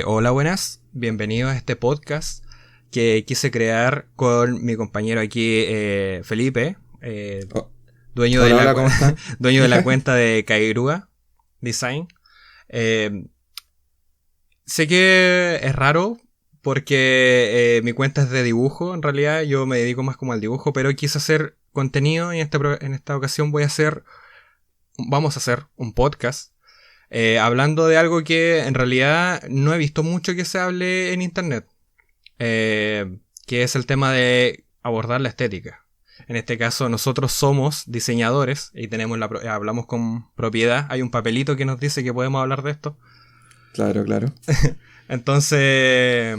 Hola, buenas. Bienvenidos a este podcast que quise crear con mi compañero aquí, Felipe, Oh, dueño de hola, la, hola, ¿cómo están? dueño de la cuenta de Kairua Design. Eh, Sé que es raro porque mi cuenta es de dibujo, en realidad yo me dedico más como al dibujo, pero quise hacer contenido y en esta ocasión vamos a hacer un podcast hablando de algo que en realidad no he visto mucho que se hable en internet, que es el tema de abordar la estética. En este caso nosotros somos diseñadores y hablamos con propiedad. Hay un papelito que nos dice que podemos hablar de esto. Claro, claro. Entonces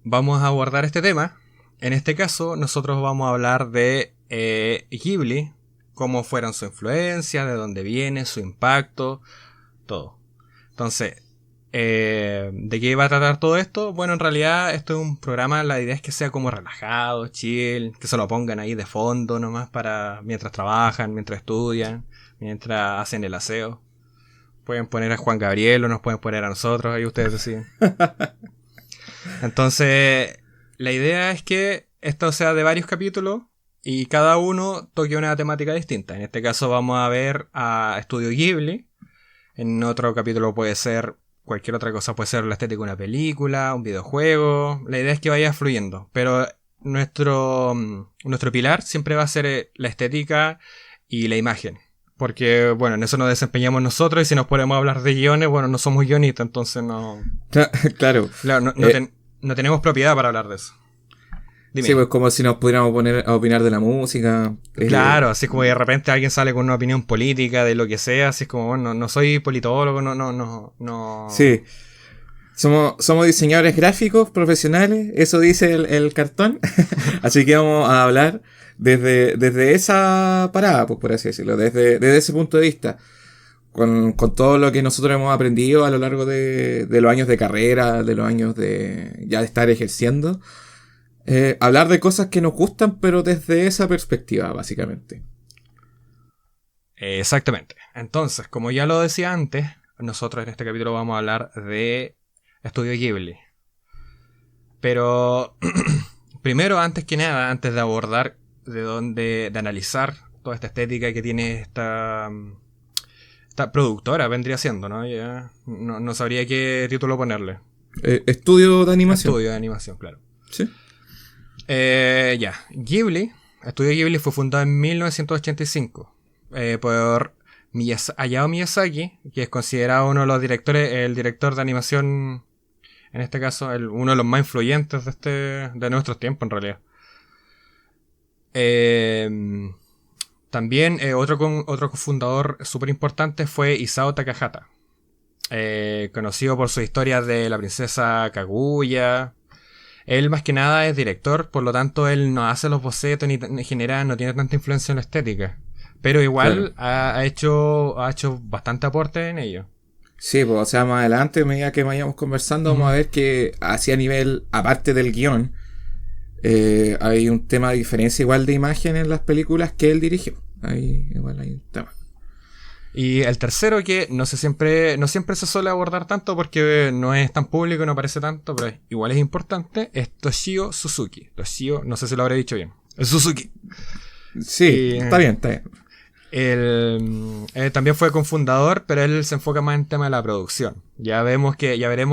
vamos a abordar este tema. En este caso nosotros vamos a hablar de Ghibli, cómo fueron su influencia, de dónde viene, su impacto, todo. Entonces, ¿de qué va a tratar todo esto? Bueno, en realidad esto es un programa, la idea es que sea como relajado, chill, que se lo pongan ahí de fondo nomás para mientras trabajan, mientras estudian, mientras hacen el aseo. Pueden poner a Juan Gabriel o nos pueden poner a nosotros, ahí ustedes deciden. Entonces, la idea es que esto sea de varios capítulos y cada uno toque una temática distinta. En este caso vamos a ver a Estudio Ghibli. En otro capítulo puede ser cualquier otra cosa, puede ser la estética de una película, un videojuego. La idea es que vaya fluyendo, pero nuestro pilar siempre va a ser la estética y la imagen. Porque, bueno, en eso nos desempeñamos nosotros y si nos ponemos a hablar de guiones, bueno, no somos guionistas, entonces no... Claro. Claro, no tenemos propiedad para hablar de eso. Dime. Sí, pues como si nos pudiéramos poner a opinar de la música. Claro, así como de repente alguien sale con una opinión política de lo que sea, así es como, bueno, no soy politólogo, no. Sí. Somos diseñadores gráficos profesionales, eso dice el cartón. Así que vamos a hablar desde esa parada, pues por así decirlo, desde ese punto de vista. Con todo lo que nosotros hemos aprendido a lo largo de los años de carrera, de los años de ya de estar ejerciendo. Hablar de cosas que nos gustan, pero desde esa perspectiva, básicamente. Exactamente. Entonces, como ya lo decía antes, nosotros en este capítulo vamos a hablar de Estudio Ghibli. Pero primero, antes que nada, antes de abordar de analizar toda esta estética que tiene esta productora, vendría siendo, ¿no? Ya no sabría qué título ponerle. Estudio de animación. Estudio de animación, claro. Sí. Ghibli, Estudio Ghibli fue fundado en 1985 por Hayao Miyazaki, que es considerado uno de los directores, el director de animación, en este caso, uno de los más influyentes de nuestros tiempos, en realidad. También otro cofundador súper importante fue Isao Takahata, conocido por sus historias de la princesa Kaguya. Él más que nada es director, por lo tanto él no hace los bocetos ni en general no tiene tanta influencia en la estética. Pero igual claro, ha hecho bastante aporte en ello. Sí, pues o sea, más adelante, a medida que vayamos conversando, vamos a ver que así a nivel, aparte del guión, hay un tema de diferencia igual de imagen en las películas que él dirigió. Ahí igual hay un tema. Y el tercero que no siempre se suele abordar tanto porque no es tan público, no aparece tanto, pero igual es importante, es Toshio Suzuki. Toshio, no sé si lo habré dicho bien. Es Suzuki. Sí, está bien. Él también fue cofundador, pero él se enfoca más en el tema de la producción. Ya veremos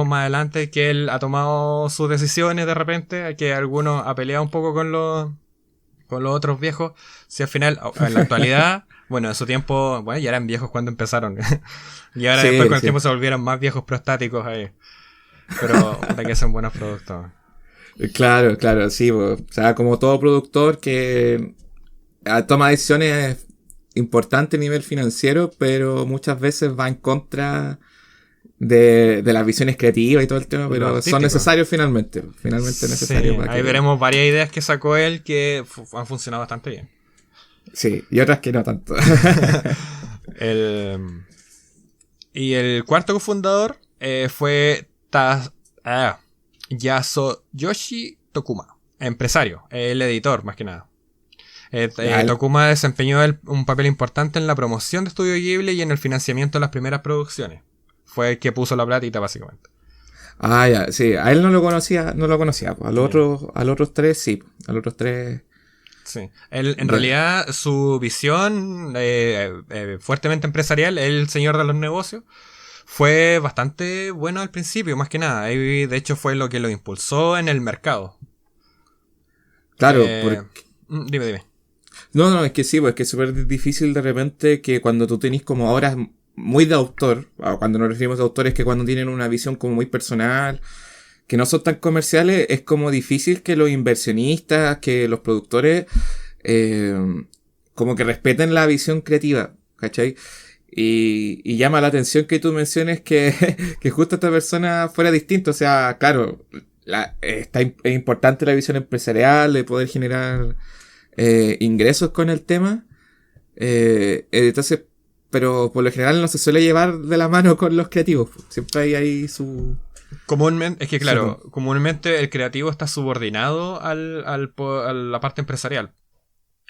más adelante que él ha tomado sus decisiones de repente, que algunos ha peleado un poco con los otros viejos. Si al final, en la actualidad, bueno, en su tiempo, bueno, ya eran viejos cuando empezaron. Y ahora después con el tiempo se volvieron más viejos prostáticos ahí. Pero de que son buenos productos. Claro, sí. O sea, como todo productor que toma decisiones importantes a nivel financiero, pero muchas veces va en contra de las visiones creativas y todo el tema, pero son necesarios finalmente necesarios. Sí, ahí veremos varias ideas que sacó él que han funcionado bastante bien. Sí, y otras que no tanto. Y el cuarto cofundador fue Yasuyoshi Tokuma, empresario, el editor más que nada. Tokuma desempeñó un papel importante en la promoción de Estudio Ghibli y en el financiamiento de las primeras producciones. Fue el que puso la platita, básicamente. Ah, ya, sí, a él no lo conocía, pues. Ya. A los otros tres, sí, pues. A los otros tres. Sí. Él, en De... realidad, su visión fuertemente empresarial, el señor de los negocios, fue bastante bueno al principio, más que nada. Y de hecho fue lo que lo impulsó en el mercado. Claro, Eh, porque... dime, dime. No, no, es que sí, pues es que es súper difícil de repente que cuando tú tenés como obras muy de autor, o cuando nos referimos a autores que cuando tienen una visión como muy personal, que no son tan comerciales, es como difícil que los inversionistas, que los productores, eh, como que respeten la visión creativa, ¿cachai? Y llama la atención que tú menciones que, que justo esta persona fuera distinto. O sea, claro, es importante la visión empresarial de poder generar ingresos con el tema. Entonces, pero por lo general no se suele llevar de la mano con los creativos. Siempre hay ahí su... Comúnmente, es que su claro, comúnmente el creativo está subordinado a la parte empresarial.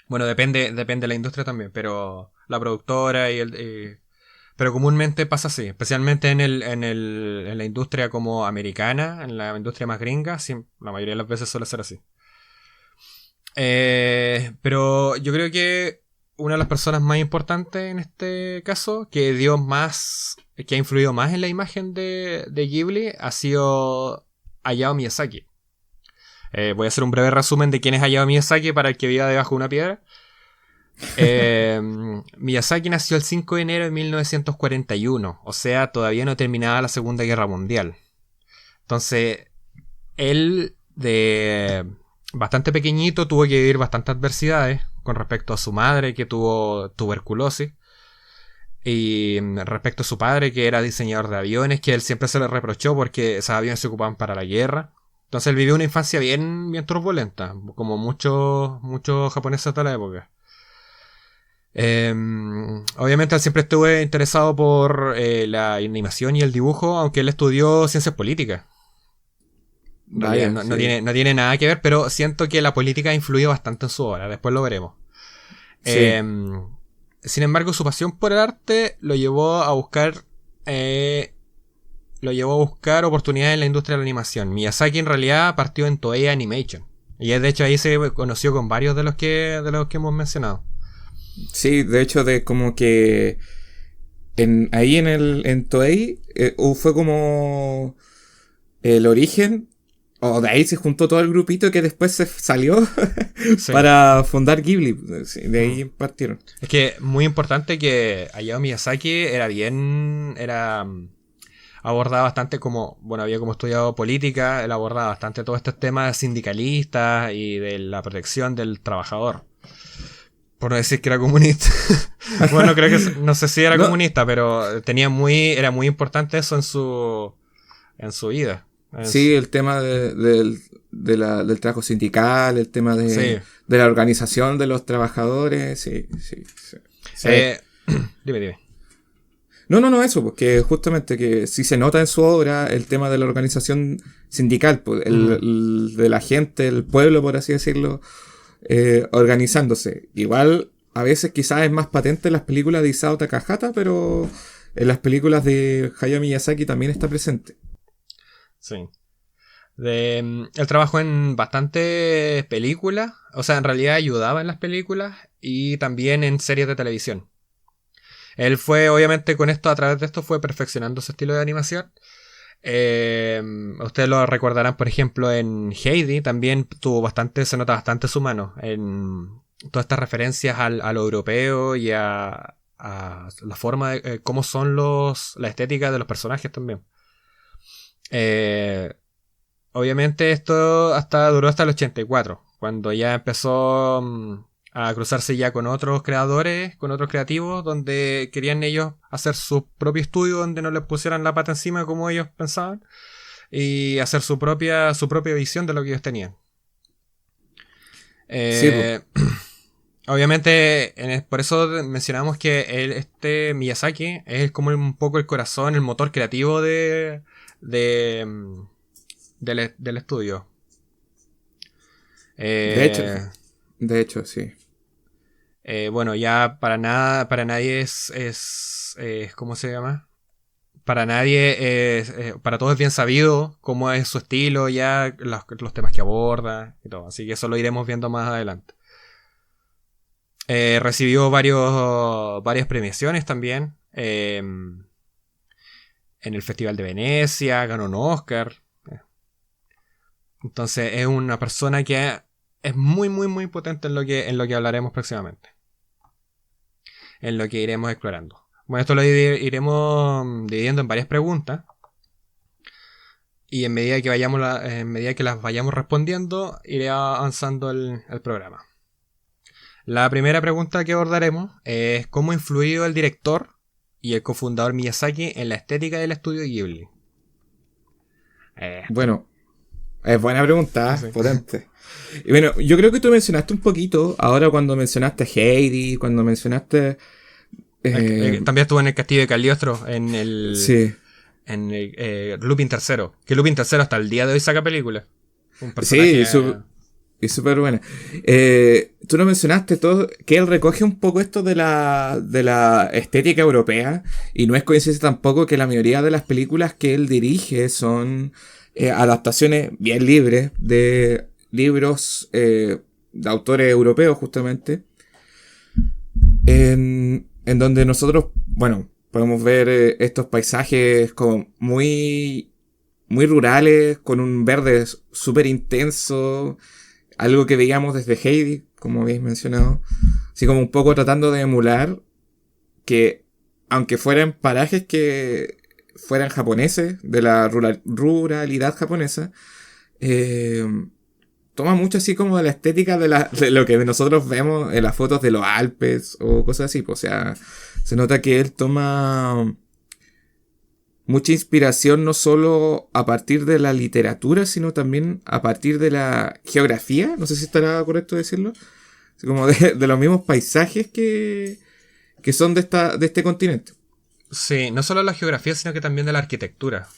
Bueno, depende de la industria también, pero la productora pero comúnmente pasa así, especialmente en la industria como americana, en la industria más gringa, la mayoría de las veces suele ser así. Pero yo creo que una de las personas más importantes en este caso, que ha influido más en la imagen de Ghibli, ha sido Hayao Miyazaki. Voy a hacer un breve resumen de quién es Hayao Miyazaki para el que viva debajo de una piedra. Eh, Miyazaki nació el 5 de enero de 1941, o sea, todavía no terminaba la Segunda Guerra Mundial. Entonces, él de bastante pequeñito tuvo que vivir bastantes adversidades con respecto a su madre que tuvo tuberculosis y respecto a su padre que era diseñador de aviones, que él siempre se le reprochó porque esos aviones se ocupaban para la guerra. Entonces él vivió una infancia bien turbulenta, como muchos japoneses de la época. Obviamente él siempre estuve interesado por la animación y el dibujo, aunque él estudió ciencias políticas. En realidad Vaya, no sí. tiene nada que ver, pero siento que la política ha influido bastante en su obra, después lo veremos. Sí. Sin embargo, su pasión por el arte eh, lo llevó a buscar oportunidades en la industria de la animación. Miyazaki en realidad partió en Toei Animation. Y de hecho ahí se conoció con varios de los que hemos mencionado. Sí, de hecho, de como que ahí en Toei fue como el origen, o de ahí se juntó todo el grupito que después se salió Sí. para fundar Ghibli. Sí, de Mm. ahí partieron. Es que muy importante que Hayao Miyazaki abordaba bastante como, bueno, había como estudiado política, él abordaba bastante todos estos temas sindicalistas y de la protección del trabajador. Por no decir que era comunista. Bueno, no sé si era No, comunista, pero era muy importante eso en su vida. sí, el tema del trabajo sindical, el tema Sí. de la organización de los trabajadores, sí, sí, sí. Sí. Eh, dime. No, no, no, eso, porque justamente que sí se nota en su obra el tema de la organización sindical, pues, Mm, de la gente, el pueblo, por así decirlo, organizándose. Igual, a veces quizás es más patente en las películas de Isao Takahata, pero en las películas de Hayao Miyazaki también está presente. sí. Él trabajó en bastantes películas, o sea, en realidad ayudaba en las películas y también en series de televisión. Él fue, obviamente, a través de esto, fue perfeccionando su estilo de animación. Ustedes lo recordarán, por ejemplo, en Heidi también se nota bastante su mano en todas estas referencias a lo europeo y a la forma de cómo son la estética de los personajes también. Eh, Obviamente esto duró hasta el 84, cuando ya empezó a cruzarse ya con otros creadores, con otros creativos, donde querían ellos hacer su propio estudio, donde no les pusieran la pata encima como ellos pensaban, y hacer su propia visión de lo que ellos tenían. Sí, pues. Eh, Obviamente, por eso mencionamos que Miyazaki es como un poco el corazón, el motor creativo de, mm, del estudio. De hecho, Eh, de hecho, sí. bueno, ya para nadie ¿cómo se llama? para nadie para todos es bien sabido cómo es su estilo ya, los temas que aborda y todo. Así que eso lo iremos viendo más adelante. Recibió varias premiaciones también. En el Festival de Venecia, ganó un Oscar. Entonces es una persona que es muy, muy, muy potente en lo que hablaremos próximamente. En lo que iremos explorando. Bueno, esto lo iremos dividiendo en varias preguntas. Y en medida que las vayamos respondiendo, iré avanzando el programa. La primera pregunta que abordaremos es ¿cómo ha influido el director y el cofundador Miyazaki en la estética del estudio Ghibli? Bueno, es buena pregunta, Sí. potente. Y bueno, yo creo que tú mencionaste un poquito, ahora cuando mencionaste Heidi, cuando mencionaste... También estuvo en el Castillo de Cagliostro, sí. en el Lupin III. Que Lupin III hasta el día de hoy saca películas. Un Sí, personaje... y súper buena. Tú lo mencionaste todo, que él recoge un poco esto de la estética europea, y no es coincidencia tampoco que la mayoría de las películas que él dirige son adaptaciones bien libres de libros de autores europeos, justamente, en donde nosotros, bueno, podemos ver estos paisajes como muy, muy rurales, con un verde súper intenso. Algo que veíamos desde Heidi, como habéis mencionado. Así como un poco tratando de emular que, aunque fueran parajes que fueran japoneses, de la ruralidad japonesa, toma mucho así como de la estética de lo que nosotros vemos en las fotos de los Alpes o cosas así. O sea, se nota que él toma mucha inspiración no solo a partir de la literatura, sino también a partir de la geografía, no sé si estará correcto decirlo, así como de los mismos paisajes que son de este continente. Sí, no solo la geografía, sino que también de la arquitectura.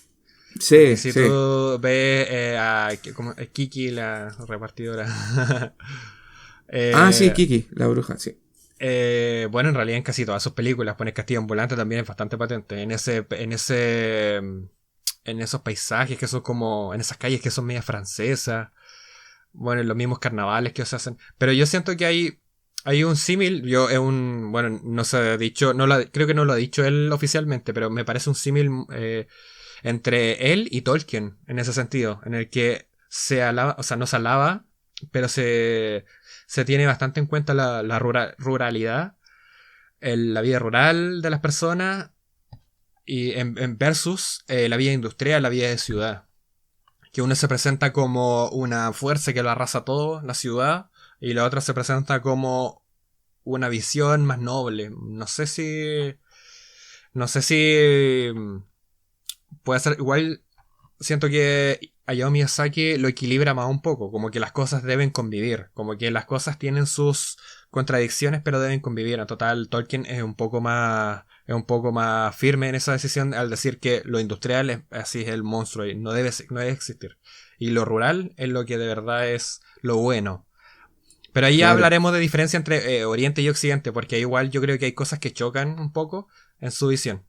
Sí, Porque si sí. tú ves como Kiki, la repartidora. Ah, sí, eh, Kiki, la bruja, sí. bueno, en realidad en casi todas sus películas, pones Castillo Ambulante también es bastante patente. En esos paisajes que son como, en esas calles que son media francesas. Bueno, en los mismos carnavales que se hacen. Pero yo siento que hay un símil, bueno, no se ha dicho, creo que no lo ha dicho él oficialmente, pero me parece un símil entre él y Tolkien, en ese sentido, en el que se alaba, o sea, no se alaba, pero se tiene bastante en cuenta la ruralidad, la vida rural de las personas, y en versus la vida industrial, la vida de ciudad. Que uno se presenta como una fuerza que lo arrasa todo, la ciudad, y la otra se presenta como una visión más noble. No sé si puede ser igual. Siento que Hayao Miyazaki lo equilibra más un poco, como que las cosas deben convivir, como que las cosas tienen sus contradicciones pero deben convivir. En total, Tolkien es un poco más firme en esa decisión al decir que lo industrial así es el monstruo y no debe existir. Y lo rural es lo que de verdad es lo bueno. Pero ahí ya Claro. hablaremos de diferencia entre Oriente y Occidente, porque igual yo creo que hay cosas que chocan un poco en su visión.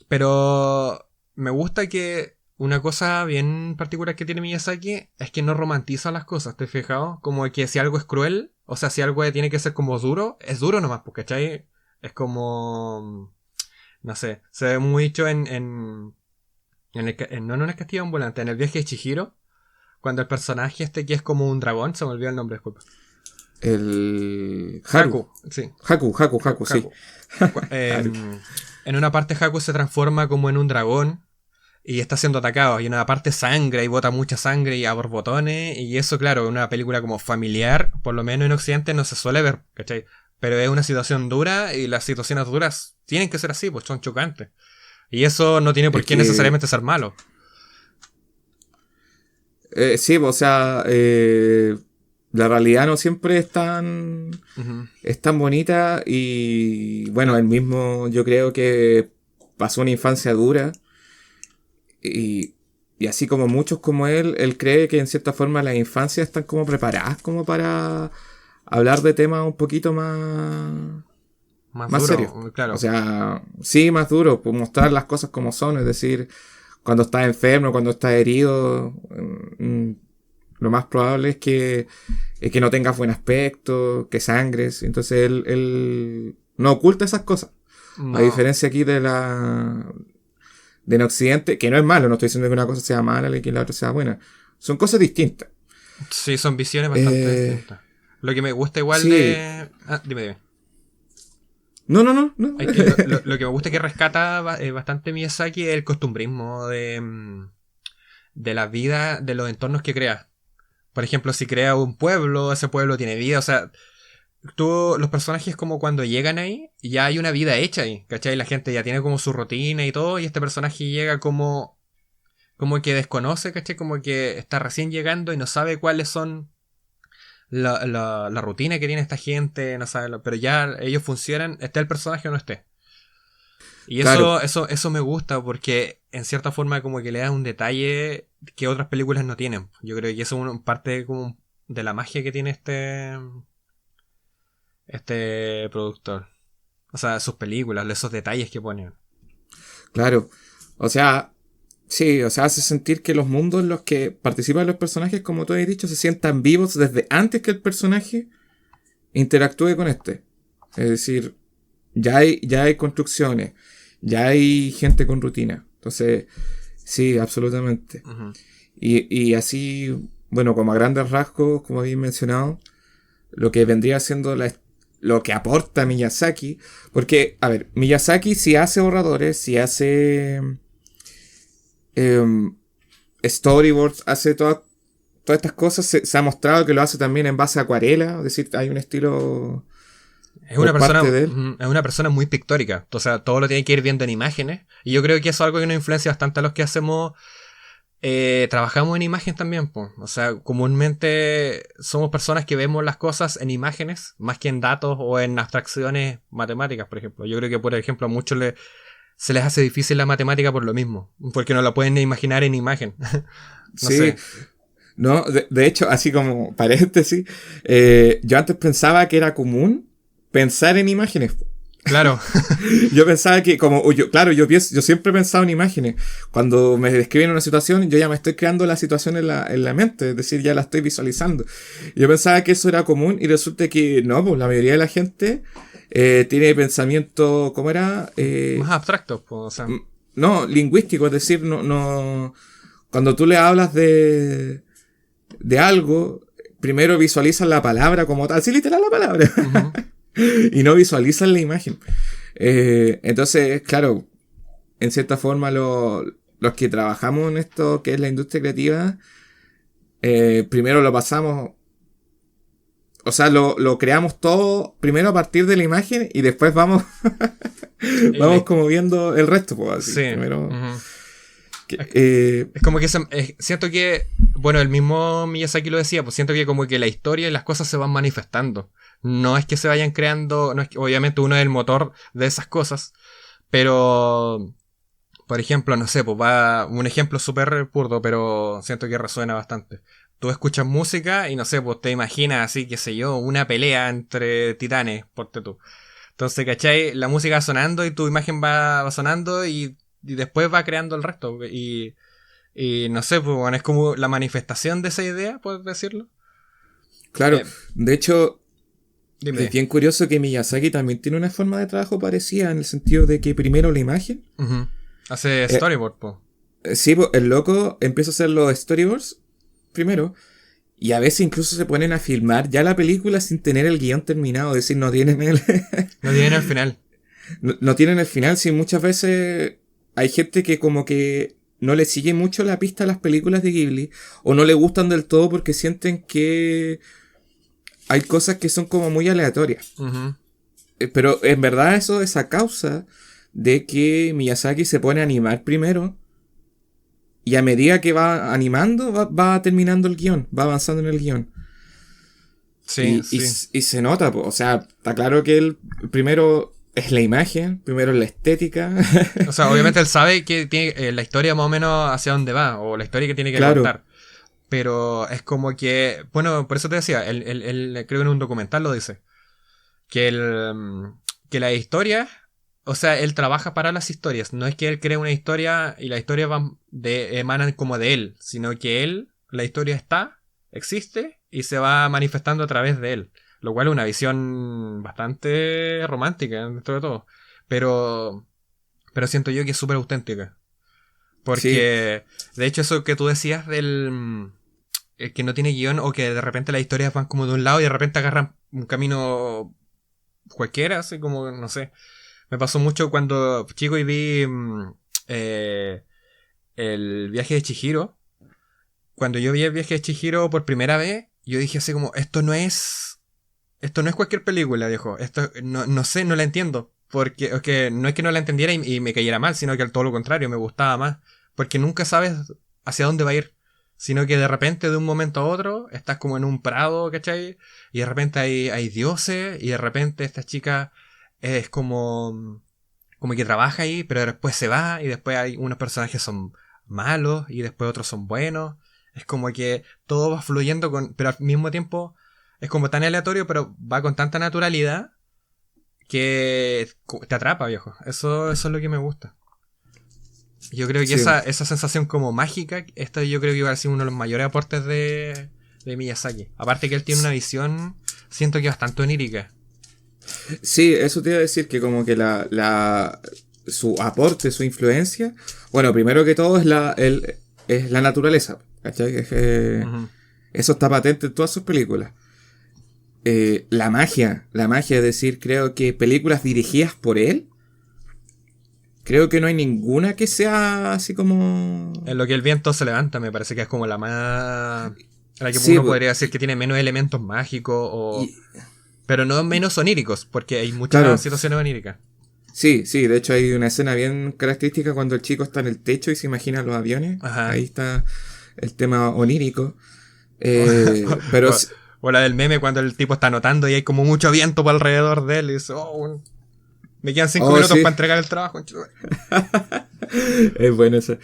Pero me gusta que una cosa bien particular que tiene Miyazaki es que no romantiza las cosas, ¿te has fijado? Como que si algo es cruel, o sea, si algo tiene que ser como duro, es duro nomás, porque ¿cachai? Es como... No sé, se ve mucho no en una castillo ambulante, en el viaje de Chihiro, cuando el personaje que es como un dragón, se me olvidó el nombre, disculpa. El Haru. Haku, sí. Haku, sí. Haku. Haru. En una parte Haku se transforma como en un dragón y está siendo atacado. Y en una parte sangra y bota mucha sangre y a borbotones. Y eso, claro, en una película como familiar, por lo menos en Occidente, no se suele ver, ¿cachai? Pero es una situación dura y las situaciones duras tienen que ser así, pues son chocantes. Y eso no tiene por Es qué que necesariamente ser malo. sí, o sea, la realidad no siempre Ujú. es tan bonita, y bueno, él mismo yo creo que pasó una infancia dura, y, y así como muchos como él cree que en cierta forma las infancias están como preparadas como para hablar de temas un poquito más más duro, serio. claro. O sea, sí, más duro, pues mostrar las cosas como son, es decir, cuando estás enfermo, cuando estás herido, lo más probable es que no tengas buen aspecto, que sangres, entonces él no oculta esas cosas. A No. diferencia aquí de en Occidente, que no es malo, no estoy diciendo que una cosa sea mala y que la otra sea buena. Son cosas distintas. Sí, son visiones bastante Eh, distintas. Lo que me gusta igual sí. de... dime. No. Es que lo que me gusta que rescata bastante Miyazaki es el costumbrismo de la vida, de los entornos que crea. Por ejemplo, si crea un pueblo, ese pueblo tiene vida, o sea, los personajes como cuando llegan ahí, ya hay una vida hecha ahí, ¿cachai? La gente ya tiene como su rutina y todo, y este personaje llega como que desconoce, ¿cachai? Como que está recién llegando y no sabe cuáles son la rutina que tiene esta gente, no sabe, pero ya ellos funcionan, esté el personaje o no esté. Y Claro, eso me gusta porque en cierta forma como que le da un detalle que otras películas no tienen. Yo creo que eso es parte como de la magia que tiene este productor. O sea, sus películas, esos detalles que ponen. claro. O sea, sí, o sea, hace sentir que los mundos en los que participan los personajes, como tú has dicho, se sientan vivos desde antes que el personaje interactúe con este. Es decir, ya hay construcciones, ya hay gente con rutina. Entonces, sí, absolutamente. Ujú. Y así, bueno, como a grandes rasgos, como habéis mencionado, lo que vendría siendo lo que aporta Miyazaki, porque, a ver, Miyazaki si hace borradores, si hace em, storyboards, hace todas estas cosas, se ha mostrado que lo hace también en base a acuarela, es decir, hay un estilo por parte de él. Es una persona muy pictórica. O sea, todo lo tiene que ir viendo en imágenes. Y yo creo que eso es algo que nos influencia bastante a los que hacemos. Trabajamos en imagen también, pues. O sea, comúnmente somos personas que vemos las cosas en imágenes, más que en datos o en abstracciones matemáticas, por ejemplo. Yo creo que, por ejemplo, a muchos se les hace difícil la matemática por lo mismo. Porque no la pueden imaginar en imagen. No Sí, sé. no, de hecho, así como paréntesis, yo antes pensaba que era común pensar en imágenes. Claro. Yo pensaba que, claro, yo siempre he pensado en imágenes. Cuando me describen una situación, yo ya me estoy creando la situación en la mente, es decir, ya la estoy visualizando. Yo pensaba que eso era común y resulta que no, pues la mayoría de la gente tiene pensamiento, ¿cómo era? Más abstractos, pues. O sea. No, lingüístico, es decir, cuando tú le hablas de algo, primero visualizan la palabra como tal, sí, literal la palabra, Uh-huh. y no visualizan la imagen. Entonces, claro, en cierta forma los que trabajamos en esto, que es la industria creativa, primero lo pasamos, o sea, lo creamos todo primero a partir de la imagen y después vamos, vamos como viendo el resto, pues así. Sí. Primero, Uh-huh. que, Es como que siento que, bueno, el mismo Miyazaki lo decía, pues siento que como que la historia y las cosas se van manifestando. No es que se vayan creando, no es que, obviamente uno es el motor de esas cosas, pero, por ejemplo, no sé, pues va un ejemplo súper burdo, pero siento que resuena bastante. Tú escuchas música y no sé, pues te imaginas así, qué sé yo, una pelea entre titanes, ponte tú. Entonces, ¿cachai? La música va sonando y tu imagen va sonando y después va creando el resto. Y no sé, pues bueno, es como la manifestación de esa idea, puedes decirlo. claro, Eh, de hecho, es dime. bien curioso que Miyazaki también tiene una forma de trabajo parecida en el sentido de que primero la imagen. Ujú. Hace Eh, storyboard, pues. sí, el loco empieza a hacer los storyboards primero. Y a veces incluso se ponen a filmar ya la película sin tener el guión terminado. Es decir, no tienen No tiene al final. no tienen el final. Sí, muchas veces hay gente que como que no le sigue mucho la pista a las películas de Ghibli. O no le gustan del todo porque sienten que hay cosas que son como muy aleatorias. Ujú. Pero en verdad eso es a causa de que Miyazaki se pone a animar primero. Y a medida que va animando, va terminando el guión, va avanzando en el guión. Sí, sí. Y se nota, po. O sea, está claro que él primero es la imagen, primero es la estética. O sea, obviamente él sabe que tiene la historia más o menos hacia dónde va, o la historia que tiene que Claro, contar. Pero es como que, bueno, por eso te decía, él creo que en un documental lo dice, que que las historias, o sea, él trabaja para las historias. No es que él cree una historia y las historias emanan como de él, sino que la historia existe y se va manifestando a través de él. Lo cual es una visión bastante romántica dentro de todo. Pero siento yo que es súper auténtica. Sí, Porque, de hecho, eso que tú decías del que no tiene guión o que de repente las historias van como de un lado y de repente agarran un camino cualquiera, así como, no sé. Me pasó mucho cuando chico y vi eh, el viaje de Chihiro. Cuando yo vi el viaje de Chihiro por primera vez, yo dije así como, esto no es cualquier película, viejo. Esto no sé, no la entiendo. Porque no es que no la entendiera y me cayera mal, sino que al todo lo contrario, me gustaba más. Porque nunca sabes hacia dónde va a ir. Sino que de repente, de un momento a otro, estás como en un prado, ¿cachai? Y de repente hay dioses, y de repente esta chica es como que trabaja ahí, pero después se va, y después hay unos personajes son malos, y después otros son buenos. Es como que todo va fluyendo pero al mismo tiempo es como tan aleatorio, pero va con tanta naturalidad que te atrapa, viejo. Eso es lo que me gusta. Yo creo que sí. esa sensación como mágica, esto yo creo que va a ser uno de los mayores aportes de Miyazaki. Aparte que él tiene una visión, siento que bastante onírica. Sí, eso te iba a decir que como que su aporte, su influencia, bueno, primero que todo es la naturaleza, ¿cachai? Ujú. Eso está patente en todas sus películas. La magia, es decir, creo que películas dirigidas por él, creo que no hay ninguna que sea así como... En lo que el viento se levanta, me parece que es como la más... La que Sí, uno podría decir que tiene menos elementos mágicos, y, pero no menos oníricos, porque hay muchas claro, situaciones oníricas. sí, sí, de hecho hay una escena bien característica cuando el chico está en el techo y se imagina los aviones, ahí Ajá. está el tema onírico. Pero o, o la del meme cuando el tipo está anotando y hay como mucho viento por alrededor de él y dice, me quedan 5 oh, minutos sí, para entregar el trabajo. es bueno eso.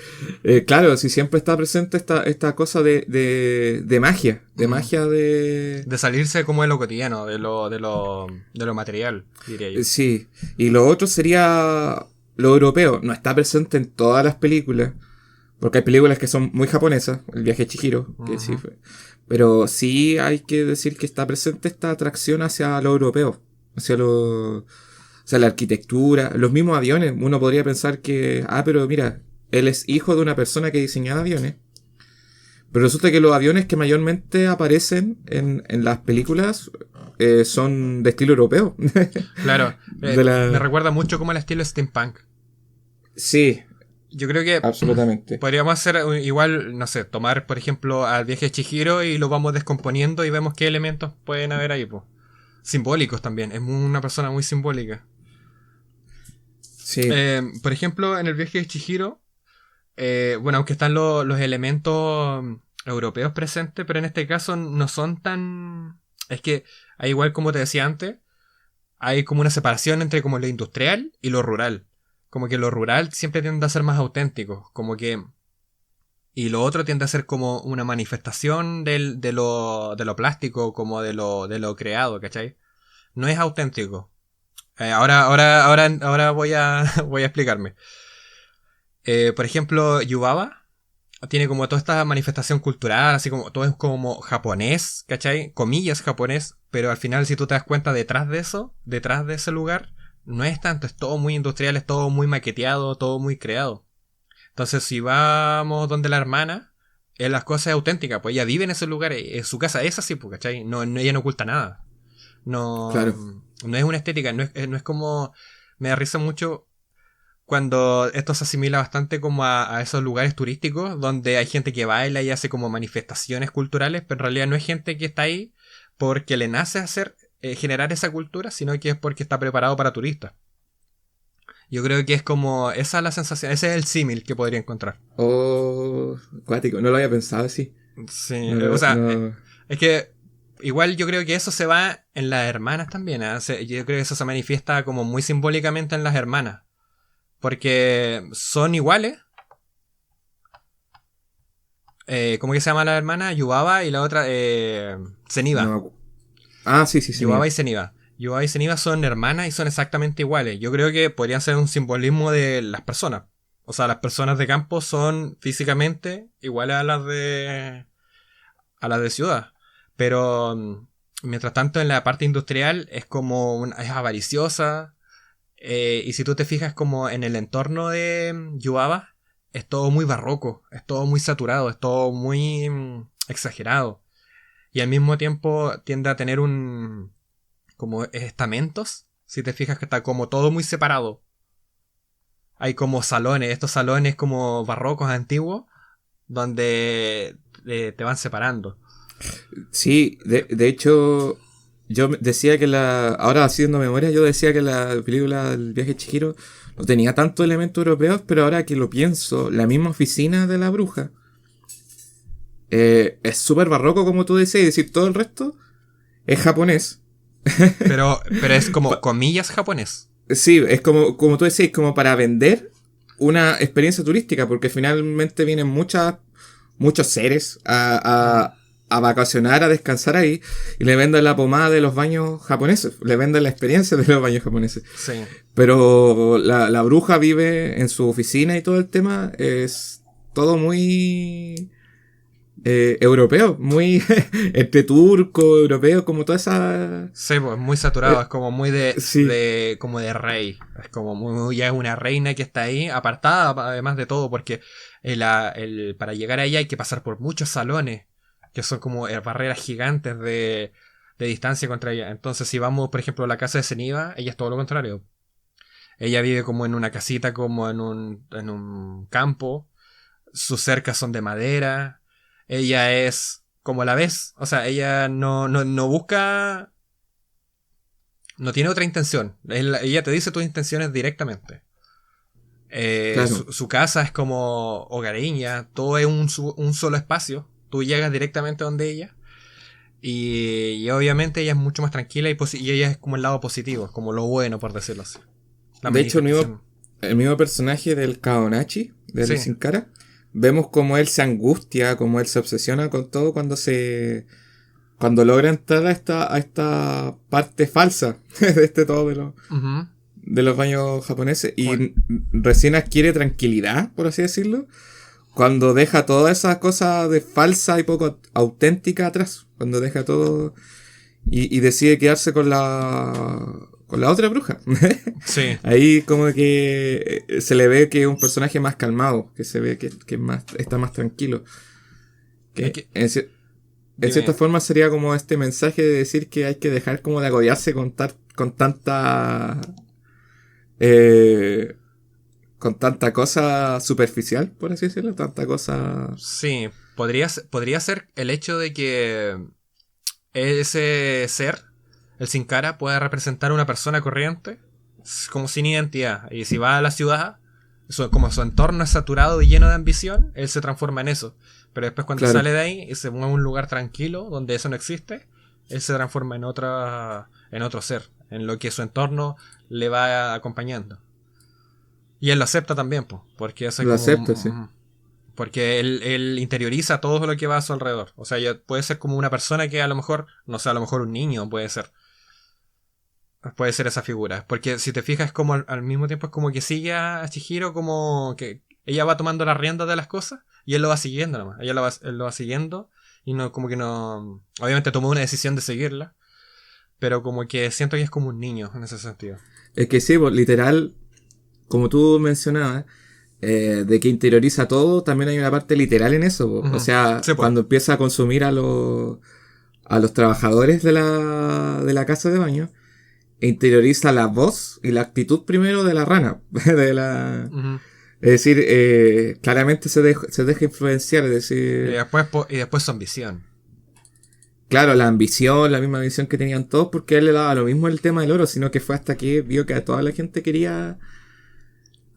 Claro, sí, siempre está presente esta cosa de magia, de Mm. magia de... De salirse como de lo cotidiano, de lo material, diría yo. Sí, y lo otro sería lo europeo. No está presente en todas las películas, porque hay películas que son muy japonesas, El viaje de Chihiro, que sí Ujú. fue. Pero sí hay que decir que está presente esta atracción hacia lo europeo, hacia lo... O sea, la arquitectura, los mismos aviones. Uno podría pensar que, pero mira, él es hijo de una persona que diseñaba aviones. Pero resulta que los aviones que mayormente aparecen en las películas son de estilo europeo. Claro, de me la... recuerda mucho como al estilo steampunk. Sí, Yo creo que absolutamente. podríamos hacer igual, no sé, tomar por ejemplo al viaje de Chihiro y lo vamos descomponiendo y vemos qué elementos pueden haber ahí, pues. Simbólicos también, es una persona muy simbólica. Sí. Por ejemplo, en el viaje de Chihiro, bueno, aunque están los elementos europeos presentes, pero en este caso no son tan... Es que, hay igual como te decía antes, hay como una separación entre como lo industrial y lo rural. Como que lo rural siempre tiende a ser más auténtico, como que... Y lo otro tiende a ser como una manifestación de lo plástico, como de lo creado, ¿cachai? No es auténtico. Ahora voy a explicarme. Por ejemplo, Yubaba tiene como toda esta manifestación cultural, así como todo es como japonés, ¿cachai? Comillas japonés, pero al final si tú te das cuenta detrás de eso, detrás de ese lugar, no es tanto, es todo muy industrial, es todo muy maqueteado, todo muy creado. Entonces si vamos donde la hermana, las cosas auténticas, pues ella vive en ese lugar, su casa es así, pues, ¿cachai? Ella no oculta nada. No, Claro. no es una estética, no es como... Me da risa mucho cuando esto se asimila bastante como a esos lugares turísticos donde hay gente que baila y hace como manifestaciones culturales, pero en realidad no es gente que está ahí porque le nace generar esa cultura, sino que es porque está preparado para turistas. Yo creo que es como esa es la sensación, ese es el símil que podría encontrar. Oh, cuático. No lo había pensado así. Sí, No, o sea, no. es que igual yo creo que eso se va en las hermanas también, ¿eh? Yo creo que eso se manifiesta como muy simbólicamente en las hermanas, porque son iguales. ¿Cómo que se llama la hermana? Yubaba y la otra, Zeniba. No. Ah, sí, sí, Yubaba Senía. y Zeniba. Yubaba y Zeniba son hermanas y son exactamente iguales. Yo creo que podrían ser un simbolismo de las personas. O sea, las personas de campo son físicamente iguales a las de ciudad. Pero mientras tanto en la parte industrial es como es avariciosa. Y si tú te fijas como en el entorno de Yubaba, es todo muy barroco, es todo muy saturado, es todo muy exagerado. Y al mismo tiempo tiende a tener como estamentos. Si te fijas que está como todo muy separado. Hay como salones, estos salones como barrocos antiguos, donde te van separando. Sí, de hecho, yo decía que ahora haciendo memoria, yo decía que la película El viaje de Chihiro no tenía tantos elementos europeos, pero ahora que lo pienso, la misma oficina de la bruja es súper barroco, como tú decías, y decir, todo el resto es japonés. Pero es como comillas japonés. Sí, es como tú decías, como para vender una experiencia turística, porque finalmente vienen muchos seres a vacacionar, a descansar ahí, y le venden la pomada de los baños japoneses, le venden la experiencia de los baños japoneses. Sí. Pero la bruja vive en su oficina y todo el tema es todo muy europeo, muy entre turco, europeo, como toda esa... Sí, pues muy saturado, es como muy sí. como de rey. Es como ya es una reina que está ahí, apartada además de todo, porque para llegar a ella hay que pasar por muchos salones, que son como barreras gigantes de distancia contra ella. Entonces si vamos, por ejemplo, a la casa de Zeniba, ella es todo lo contrario. Ella vive como en una casita, como en un campo, sus cercas son de madera. Ella es como la ves. O sea, ella no busca. No tiene otra intención. Ella te dice tus intenciones directamente. Claro. Su casa es como hogareña. Todo es un solo espacio. Tú llegas directamente donde ella. Y obviamente ella es mucho más tranquila y ella es como el lado positivo. Como lo bueno, por decirlo así. De hecho, el mismo personaje del Kaonachi, del Sí. Sin Cara, vemos como él se angustia, como él se obsesiona con todo cuando logra entrar a esta parte falsa de todo Uh-huh. de los baños japoneses y Bueno. recién adquiere tranquilidad, por así decirlo, cuando deja todas esas cosas de falsa y poco auténtica atrás, cuando deja todo y decide quedarse con la otra bruja. Sí. Ahí como que se le ve que es un personaje más calmado, que se ve que está más tranquilo. Es Que que, en cierta dime. forma sería como este mensaje de decir que hay que dejar como de agobiarse con tanta eh, con tanta cosa superficial, por así decirlo, tanta cosa... Sí, podría ser el hecho de que ese ser, el sin cara, pueda representar una persona corriente, como sin identidad. Y si va a la ciudad, como su entorno es saturado y lleno de ambición, él se transforma en eso. Pero después cuando Claro, sale de ahí y se mueve a un lugar tranquilo, donde eso no existe, él se transforma en otro ser, en lo que su entorno le va acompañando. Y él lo acepta también, pues, porque eso es lo como... acepto, sí. Porque él interioriza todo lo que va a su alrededor. O sea, puede ser como una persona que a lo mejor, no sé, a lo mejor un niño puede ser. Puede ser esa figura. Porque si te fijas, es como al mismo tiempo es como que sigue a Chihiro, como que ella va tomando las riendas de las cosas y él lo va siguiendo nomás. Él lo va siguiendo y no, como que no. Obviamente tomó una decisión de seguirla, pero como que siento que es como un niño en ese sentido. Es que sí, pues, literal, como tú mencionabas, de que interioriza todo, también hay una parte literal en eso. Po. O Ujú. sea, Sí, pues. cuando empieza a consumir a los trabajadores de la casa de baño, interioriza la voz y la actitud primero de la rana. Ujú. Es decir, claramente se deja influenciar, es decir, Y después su ambición. claro, la ambición, la misma visión que tenían todos, porque a él le daba lo mismo el tema del oro, sino que fue hasta que vio que a toda la gente quería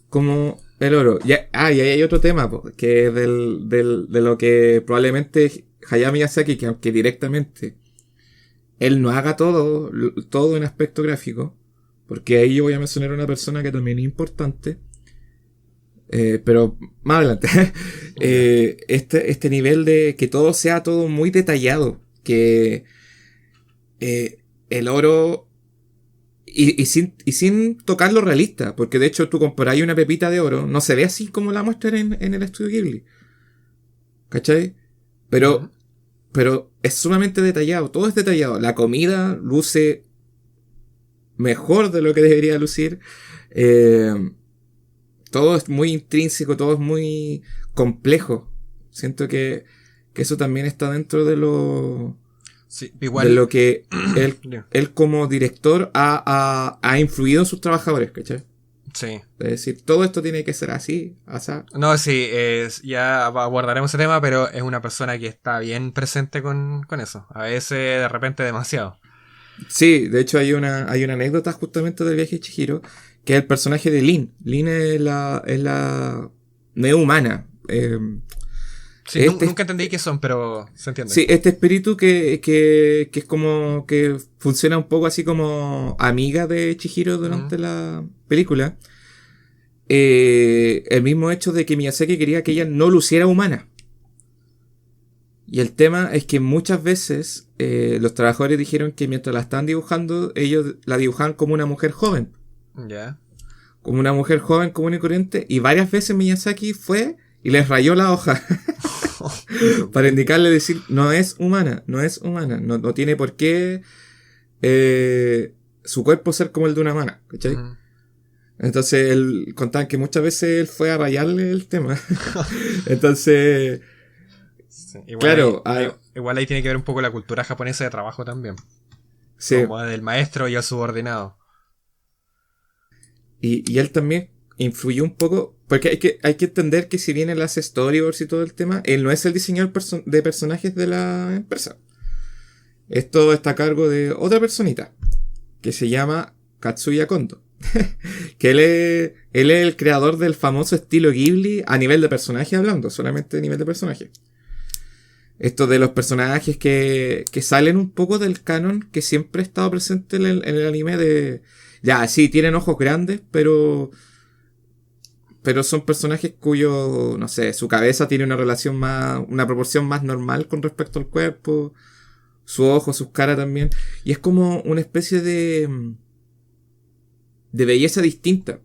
como el oro. Y ahí hay otro tema, po, que es de lo que probablemente Hayao Miyazaki, que aunque directamente él no haga todo en aspecto gráfico, porque ahí yo voy a mencionar a una persona que también es importante, pero más adelante, Ya. este nivel de que todo sea todo muy detallado, que el oro y sin tocar lo realista, porque de hecho tú comparáis una pepita de oro, no se ve así como la muestran en el estudio Ghibli. ¿Cachai? Ujú. Pero es sumamente detallado, todo es detallado. La comida luce mejor de lo que debería lucir. Eh, Todo es muy intrínseco, todo es muy complejo. Siento que eso también está dentro Sí, de igual. lo que Ya. él como director ha influido en sus trabajadores, ¿cachai? Sí. Es decir, todo esto tiene que ser así, asá. No, sí, ya abordaremos ese tema, pero es una persona que está bien presente con eso. A veces, de repente, demasiado. Sí, de hecho hay una anécdota justamente del viaje de Chihiro, que es el personaje de Lin. Lin es la neo humana. Sí, Este, nunca entendí qué son, pero se entiende. sí, este espíritu que es como que funciona un poco así como amiga de Chihiro Ujú. durante la película. El mismo hecho de que Miyazaki quería que ella no luciera humana. Y el tema es que muchas veces los trabajadores dijeron que mientras la estaban dibujando, ellos la dibujaban como una mujer joven. Ya. Como una mujer joven, común y corriente. Y varias veces Miyazaki fue y les rayó la hoja para indicarle, decir, no es humana, no es humana. No, no tiene por qué su cuerpo ser como el de una humana. ¿Cachai? Ujú. Entonces él contaba que muchas veces él fue a rayarle el tema. Entonces, Sí, igual ahí, claro, igual ahí tiene que ver un poco la cultura japonesa de trabajo también. sí. Como del maestro y el subordinado. Y él también influyó un poco, porque hay que entender que si bien él hace storyboards y todo el tema, él no es el diseñador de personajes de la empresa. Esto está a cargo de otra personita, que se llama Katsuya Kondo. Que él es el creador del famoso estilo Ghibli a nivel de personaje hablando, solamente a nivel de personaje. Esto de los personajes que salen un poco del canon que siempre ha estado presente en el anime de... Ya, sí, tienen ojos grandes, pero son personajes cuyo, no sé, su cabeza tiene una relación más, una proporción más normal con respecto al cuerpo, su ojo, sus caras también, y es como una especie de belleza distinta.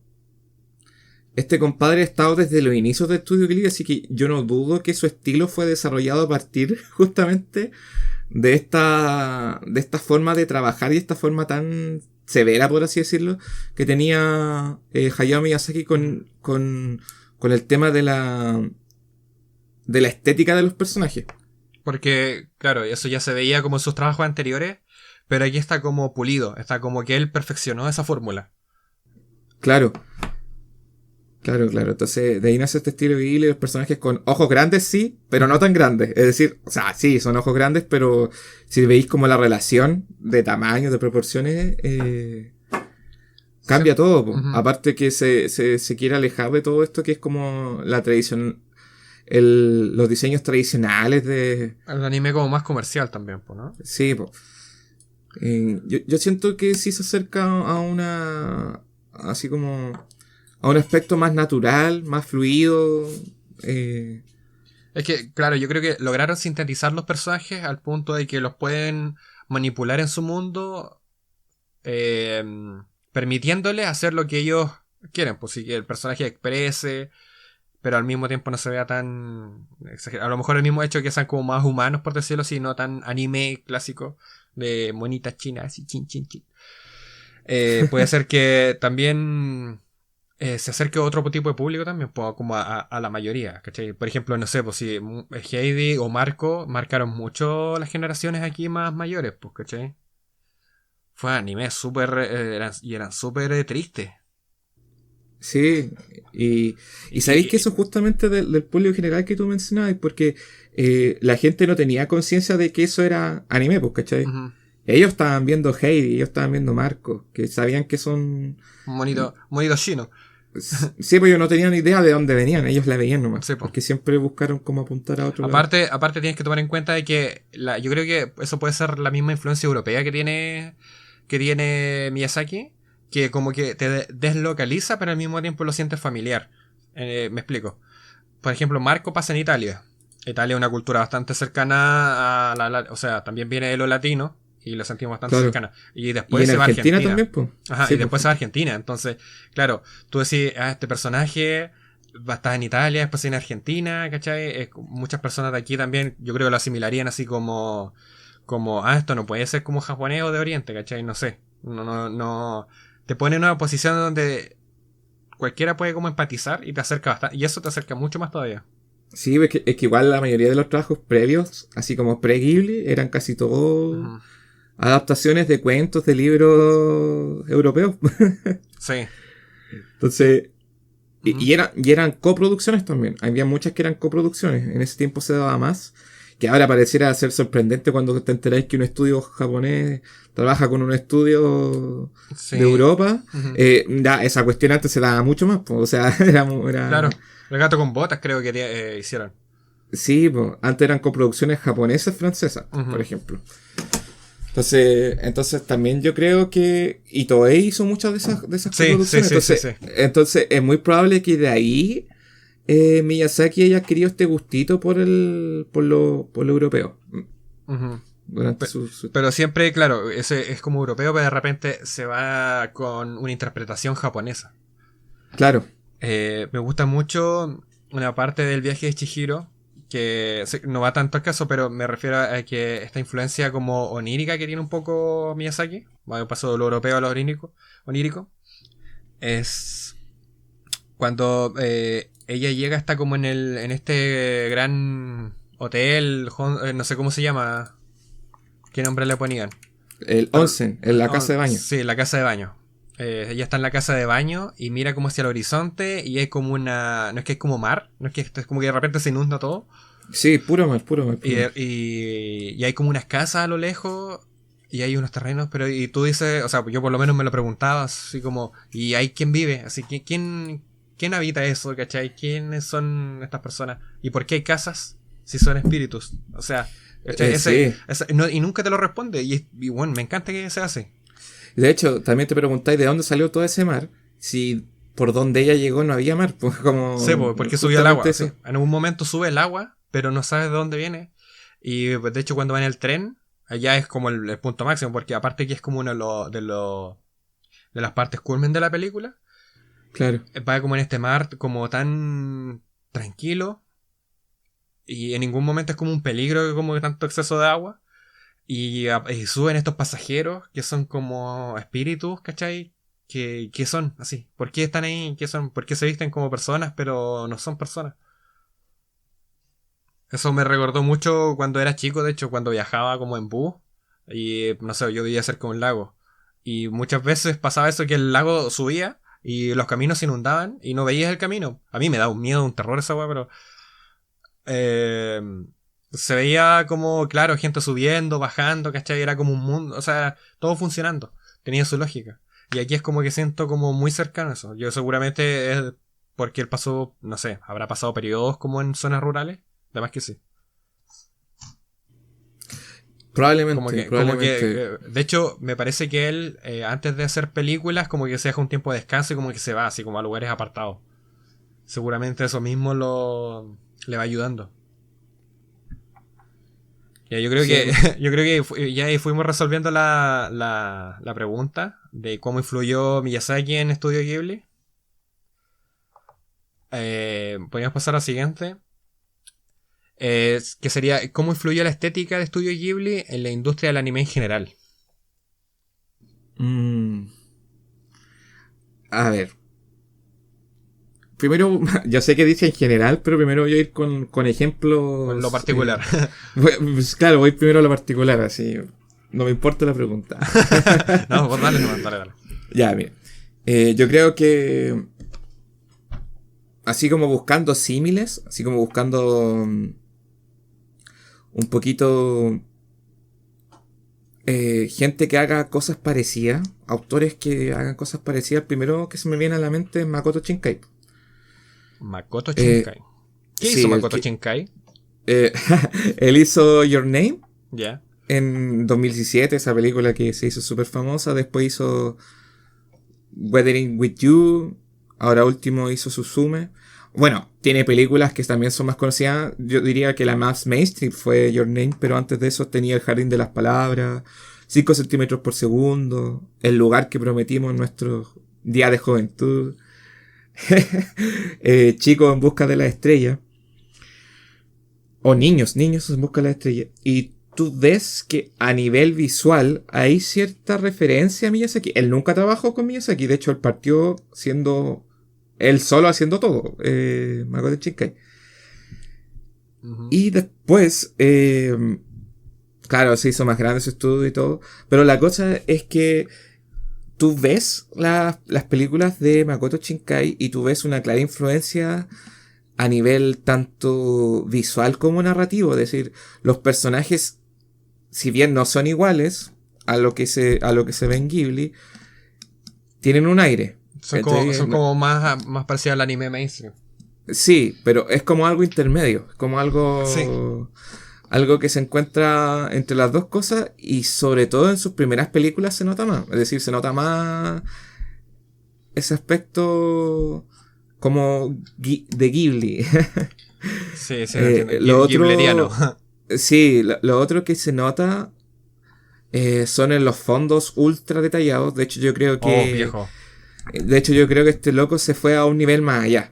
Este compadre ha estado desde los inicios de Studio Ghibli, así que yo no dudo que su estilo fue desarrollado a partir justamente de esta forma de trabajar y esta forma tan severa, por así decirlo, que tenía Hayao Miyazaki Ujú. con el tema de la estética de los personajes. Porque, claro, eso ya se veía como en sus trabajos anteriores, pero aquí está como pulido, está como que él perfeccionó esa fórmula. Claro, claro. Entonces, de ahí nace este estilo Ghibli de los personajes con ojos grandes, sí, pero no Ujú. tan grandes. Es decir, o sea, sí, son ojos grandes, pero si veis como la relación de tamaño, de proporciones, Sí. cambia todo. Po. Ujú. Aparte que se quiere alejar de todo esto que es como la tradición, los diseños tradicionales de... El anime como más comercial también, pues, ¿no? Sí, po. Yo siento que sí se acerca a una... Así como... A un aspecto más natural, más fluido. eh, Es que, claro, yo creo que lograron sintetizar los personajes al punto de que los pueden manipular en su mundo, eh, permitiéndoles hacer lo que ellos quieren, pues si que el personaje exprese, pero al mismo tiempo no se vea tan exagerado. A lo mejor el mismo hecho que sean como más humanos, por decirlo así, no tan anime clásico de monitas chinas, así, chin, chin, chin. Puede ser que también se acerque a otro tipo de público también, pues, como a la mayoría, ¿cachai? Por ejemplo, no sé, pues si Heidi o Marco marcaron mucho las generaciones aquí más mayores, pues, ¿cachai? Fue anime súper, y eran súper tristes. sí. Y sabéis que Y, eso justamente del público general que tú mencionabas, porque la gente no tenía conciencia de que eso era anime, pues, ¿cachai? ujú, Ellos estaban viendo Heidi, ellos estaban viendo Marco, que sabían que son... monito, monito chino. Sí, pues yo no tenía ni idea de dónde venían, ellos la veían nomás, Sí, pues. porque siempre buscaron cómo apuntar a otro lado. Aparte tienes que tomar en cuenta de que yo creo que eso puede ser la misma influencia europea que tiene Miyazaki, que como que te deslocaliza, pero al mismo tiempo lo sientes familiar. Me explico. Por ejemplo, Marco pasa en Italia. Italia es una cultura bastante cercana a o sea, también viene de lo latino, y lo sentimos bastante Claro. cercana. Y Y después en se va a Argentina Argentina. también, pues. Ajá, Sí, y después pues. se va a Argentina. Entonces, claro, tú decís, este personaje va a estar en Italia, después en Argentina, ¿cachai? Muchas personas de aquí también, yo creo que lo asimilarían así como, esto no puede ser como japonés o de Oriente, ¿cachai? No sé. No. Te pone en una posición donde cualquiera puede como empatizar y te acerca bastante. Y eso te acerca mucho más todavía. Sí, es que igual la mayoría de los trabajos previos, así como pre-Ghibli, eran casi todos Ujú. adaptaciones de cuentos de libros europeos. Sí. Entonces, Ujú. y eran coproducciones también. Había muchas que eran coproducciones. En ese tiempo se daba más. Que ahora pareciera ser sorprendente cuando te enteráis que un estudio japonés trabaja con un estudio de Sí. Europa. Ujú. Ya, esa cuestión antes se daba mucho más. O sea, Claro. El gato con botas creo que hicieron. sí, antes eran coproducciones japonesas, francesas, por Ujú. ejemplo. Entonces también yo creo que. Y Toei hizo muchas de esas Sí, sí, coproducciones. sí, sí, sí. Entonces es muy probable que de ahí Miyazaki haya adquirido este gustito por lo europeo. Ujú. Durante Pe- su. Pero siempre, claro, ese es como europeo, pero de repente se va con una interpretación japonesa. Claro. Me gusta mucho una parte del viaje de Chihiro, que no va tanto al caso, pero me refiero a que esta influencia como onírica que tiene un poco Miyazaki, va un paso de lo europeo a lo onírico, es cuando ella llega, está como en este gran hotel, no sé cómo se llama, qué nombre le ponían. El Pero, onsen, en la casa de baño. sí, la casa de baño. Ella está en la casa de baño y mira como hacia el horizonte y hay como una. No es que es como mar, no es que es como que de repente se inunda todo. Sí, puro mal, puro mal, Y, puro mal. y hay como unas casas a lo lejos y hay unos terrenos, pero y tú dices, o sea, yo por lo menos me lo preguntaba, así como, ¿y hay quién vive? Así que, ¿quién habita eso? ¿Cachai? ¿Quiénes son estas personas? ¿Y por qué hay casas si son espíritus? O sea, ¿cachai? Sí. Y nunca te lo responde y bueno, me encanta que se hace. De hecho, también te preguntáis de dónde salió todo ese mar. Si por donde ella llegó no había mar. Pues Sí, como. porque subió el Justamente agua. Sí. eso. En un momento sube el agua, pero no sabes de dónde viene. Y pues, de hecho, cuando va en el tren, allá es como el punto máximo, porque aparte que es como uno de las partes culmen de la película, Claro. va como en este mar como tan tranquilo y en ningún momento es como un peligro como tanto exceso de agua. Y suben estos pasajeros que son como espíritus, ¿cachai? ¿Qué son? Así. ¿Por qué están ahí? ¿Qué son? ¿Por qué se visten como personas pero no son personas? Eso me recordó mucho cuando era chico, de hecho, cuando viajaba como en bus. Y no sé, yo vivía cerca de un lago. Y muchas veces pasaba eso que el lago subía y los caminos se inundaban y no veías el camino. A mí me da un miedo, un terror esa weá, pero eh, se veía como, claro, gente subiendo, bajando, ¿cachai? Era como un mundo, o sea, todo funcionando. Tenía su lógica. Y aquí es como que siento como muy cercano eso. Yo seguramente es porque él pasó, no sé, habrá pasado periodos como en zonas rurales. Además que sí. Como Probablemente, que, como que, probablemente. de hecho, me parece que él, antes de hacer películas, como que se deja un tiempo de descanso y como que se va, así como a lugares apartados. Seguramente eso mismo le va ayudando. Ya, yo creo Sí, que, yo creo que ya ahí fuimos resolviendo la pregunta de cómo influyó Miyazaki en Estudio Ghibli. Podríamos pasar a la siguiente. Que sería cómo influyó la estética de Estudio Ghibli en la industria del anime en general. mm, a ver. Primero, ya sé que dice en general, pero primero voy a ir con Con lo ejemplos. particular. Pues, claro, voy primero a lo particular, así. No me importa la pregunta. No, vos dale, no, dale. Ya, mira. Yo creo que. Así como buscando símiles, así como buscando un poquito gente que haga cosas parecidas, autores que hagan cosas parecidas, el primero que se me viene a la mente es Makoto Shinkai. Makoto Eh, Shinkai. ¿Qué hizo sí, Makoto Shinkai? eh, él hizo Your Name Ya. en 2017, esa película que se hizo súper famosa. Después hizo Weathering with You. Ahora último hizo Suzume. Bueno, tiene películas que también son más conocidas. Yo diría que la más mainstream fue Your Name, pero antes de eso tenía El Jardín de las Palabras, 5 centímetros por segundo, el lugar que prometimos en nuestro día de juventud, Chicos en busca de la estrella, o niños en busca de la estrella, y tú ves que a nivel visual hay cierta referencia a Miyazaki. Él nunca trabajó con Miyazaki, de hecho él partió siendo él solo haciendo todo, Makoto Shinkai. Y después, claro, se hizo más grande su estudio y todo, pero la cosa es que tú ves las películas de Makoto Shinkai y tú ves una clara influencia a nivel tanto visual como narrativo. Es decir, los personajes, si bien no son iguales a lo que se ve en Ghibli, tienen un aire. Son como más parecidos al anime mainstream. Sí, pero es como algo intermedio. Es como algo... Sí. Algo que se encuentra entre las dos cosas, y sobre todo en sus primeras películas se nota más. Es decir, se nota más ese aspecto como de Ghibli. Sí, lo ghibleriano. Sí, lo otro que se nota son en los fondos ultra detallados. De hecho, yo creo que... Oh, viejo. De hecho, yo creo que este loco se fue a un nivel más allá.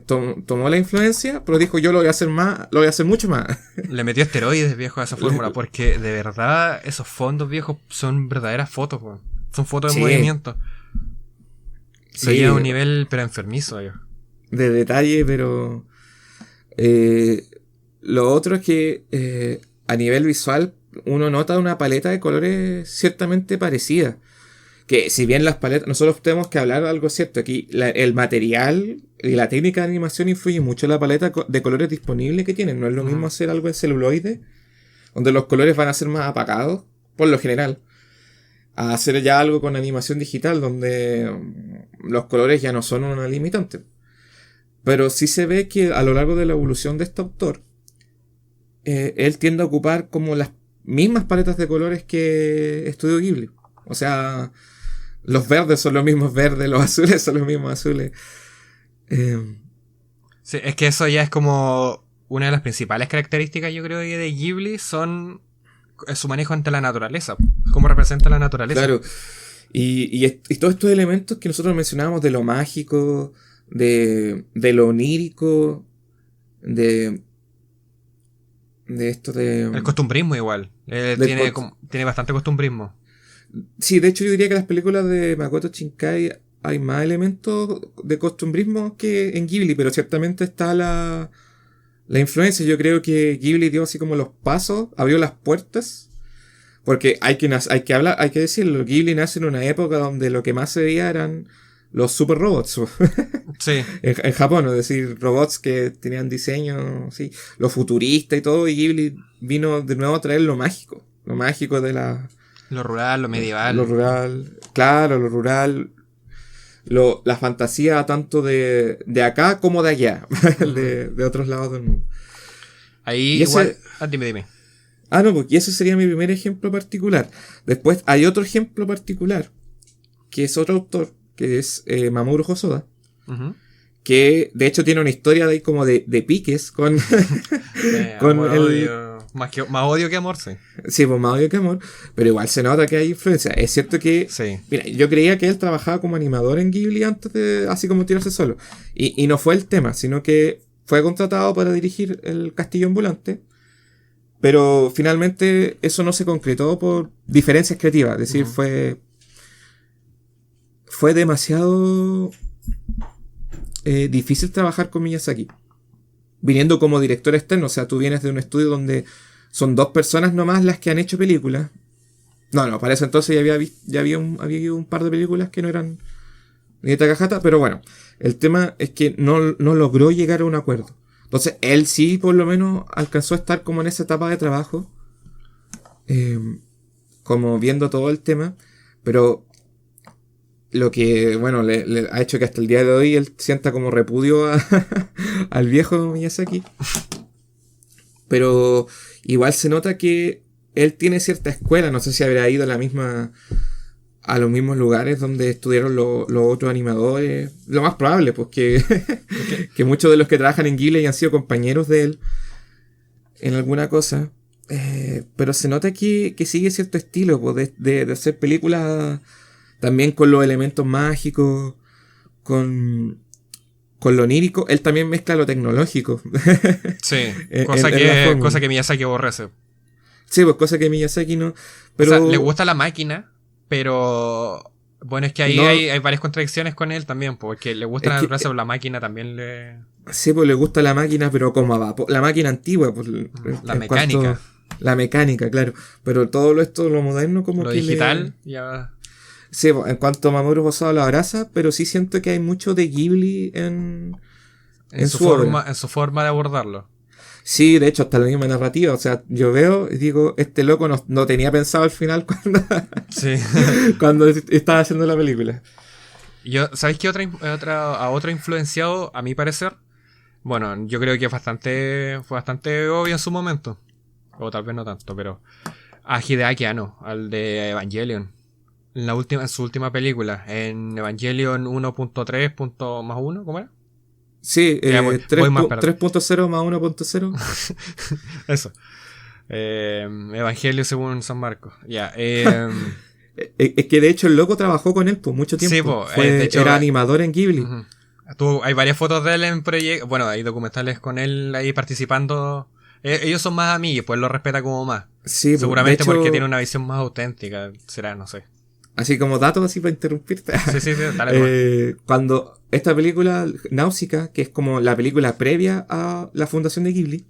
Tomó la influencia, pero dijo: yo lo voy a hacer más, lo voy a hacer mucho más. Le metió esteroides, viejo, a esa fórmula, porque de verdad esos fondos, viejos, son verdaderas fotos, bro. Son fotos de movimiento. Se lleva a un nivel pero enfermizo, viejo. De detalle, pero lo otro es que a nivel visual uno nota una paleta de colores ciertamente parecida. Que si bien las paletas, nosotros tenemos que hablar algo cierto aquí, el material y la técnica de animación influye mucho en la paleta de colores disponibles que tienen. No es lo mismo hacer algo en celuloide, donde los colores van a ser más apagados, por lo general, a hacer ya algo con animación digital, donde los colores ya no son una limitante. Pero sí se ve que a lo largo de la evolución de este autor, él tiende a ocupar como las mismas paletas de colores que Estudio Ghibli. O sea... los verdes son los mismos verdes, los azules son los mismos azules. Sí, es que eso ya es como una de las principales características, yo creo, de Ghibli, son su manejo ante la naturaleza, cómo representa la naturaleza. Claro, y todos estos elementos que nosotros mencionábamos de lo mágico, de lo onírico, de esto de... El costumbrismo igual, tiene bastante costumbrismo. Sí, de hecho yo diría que en las películas de Makoto Shinkai hay más elementos de costumbrismo que en Ghibli, pero ciertamente está la influencia. Yo creo que Ghibli dio así como los pasos, abrió las puertas, porque hay que decirlo, Ghibli nace en una época donde lo que más se veía eran los super robots. Sí. en Japón, es decir, robots que tenían diseño, sí, lo futurista y todo, y Ghibli vino de nuevo a traer lo mágico de la... Lo rural, lo medieval. Lo rural, claro, lo rural. La fantasía tanto de acá como de allá. de otros lados del mundo. Ahí igual... Dime. No, porque ese sería mi primer ejemplo particular. Después hay otro ejemplo particular, que es otro autor, que es Mamoru Hosoda. Que de hecho tiene una historia de ahí como de piques con... con el... Más odio que amor, sí. Sí, pues más odio que amor. Pero igual se nota que hay influencia. Es cierto que... Sí. Mira, yo creía que él trabajaba como animador en Ghibli antes de... así como tirarse solo. Y no fue el tema, sino que fue contratado para dirigir el Castillo Ambulante. Pero finalmente eso no se concretó por diferencias creativas. Es decir, fue demasiado difícil trabajar con Miyazaki. Viniendo como director externo, o sea, tú vienes de un estudio donde son 2 personas nomás las que han hecho películas. No, para eso entonces ya había un par de películas que no eran ni de Takahata, pero bueno, el tema es que no logró llegar a un acuerdo. Entonces, él sí, por lo menos, alcanzó a estar como en esa etapa de trabajo, como viendo todo el tema, pero lo que, bueno, le ha hecho que hasta el día de hoy él sienta como repudio al viejo Miyazaki. Pero igual se nota que él tiene cierta escuela. No sé si habrá ido a los mismos lugares donde estudiaron los otros animadores. Lo más probable, pues que muchos de los que trabajan en Ghibli han sido compañeros de él en alguna cosa. pero se nota que sigue cierto estilo, pues, de hacer películas también con los elementos mágicos, con, con lo onírico. Él también mezcla lo tecnológico. Sí, en cosa que Miyazaki aborrece. Sí, pues cosa que Miyazaki no. Pero O sea, le gusta la máquina, pero bueno, es que ahí no, hay varias contradicciones con él también, porque le gusta es la que, naturaleza, pero la máquina también le... sí, pues le gusta la máquina, pero como a vapor. La máquina antigua, pues La en cuanto. mecánica, La mecánica, claro. Pero todo lo moderno, como lo que le. digital, ya... Sí, pues, en cuanto a Mamoru Hosoda lo abraza, pero sí siento que hay mucho de Ghibli en su obra. En su forma de abordarlo. Sí, de hecho, hasta la misma narrativa. O sea, yo veo y digo, este loco no tenía pensado al final Sí. cuando estaba haciendo la película. ¿Sabéis qué a otro influenciado, a mi parecer? Bueno, yo creo que fue bastante obvio en su momento. O tal vez no tanto, pero... A Hideaki Anno, al de Evangelion. En su última película, en Evangelion 1.3. Más 1, ¿cómo era? Sí, Ya voy más perdido. 3.0 más 1.0. Eso. Evangelio según San Marcos. Ya. Es que de hecho el loco trabajó con él por mucho tiempo. Sí, de hecho, era animador en Ghibli. hay varias fotos de él en proyectos. Bueno, hay documentales con él ahí participando. Ellos son más amigos, pues lo respeta como más. Sí, de Seguramente hecho, porque tiene una visión más auténtica. Será, no sé. así como datos así para interrumpirte. Sí, dale. Cuando esta película, Náusica, que es como la película previa a la fundación de Ghibli,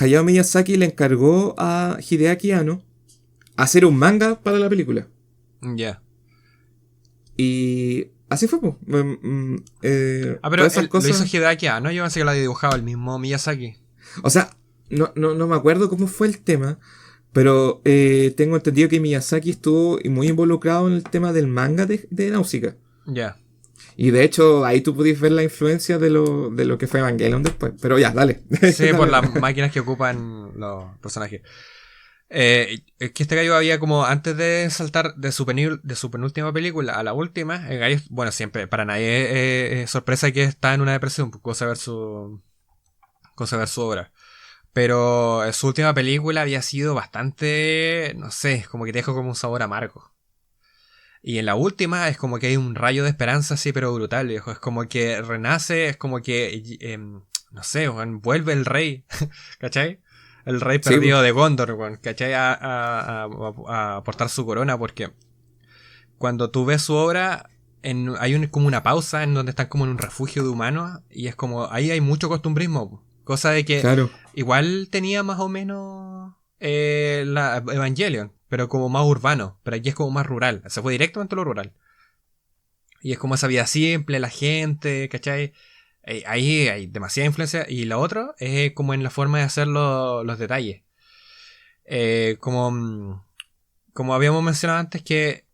Hayao Miyazaki le encargó a Hideaki Anno hacer un manga para la película. Ya. Y así fue, pues. Pero Todas esas cosas. lo hizo Hideaki Anno, yo pensé que lo había dibujado el mismo Miyazaki. O sea, no me acuerdo cómo fue el tema, pero tengo entendido que Miyazaki estuvo muy involucrado en el tema del manga de Náusica. Ya. Y de hecho, ahí tú pudiste ver la influencia de lo que fue Evangelion después. Pero ya, dale. Sí, Dale. por las máquinas que ocupan los personajes. Es que este gallo había como, antes de saltar de su penúltima película a la última, el gallo, bueno, siempre, para nadie es sorpresa que está en una depresión, pues, cosa ver su obra. Pero su última película había sido bastante, no sé, como que te dejó como un sabor amargo. Y en la última es como que hay un rayo de esperanza así, pero brutal, viejo. Es como que renace, es como que, no sé, vuelve el rey, ¿cachai? El rey Sí, perdido de Gondor, weón, ¿cachai? A portar su corona, porque cuando tú ves su obra, hay como una pausa en donde están como en un refugio de humanos, y es como, ahí hay mucho costumbrismo, cosa de que claro. igual tenía más o menos la Evangelion, pero como más urbano, pero aquí es como más rural, se fue directamente a lo rural. Y es como esa vida simple, la gente, ¿cachai? Ahí hay demasiada influencia. Y la otra es como en la forma de hacer los detalles. Como habíamos mencionado antes que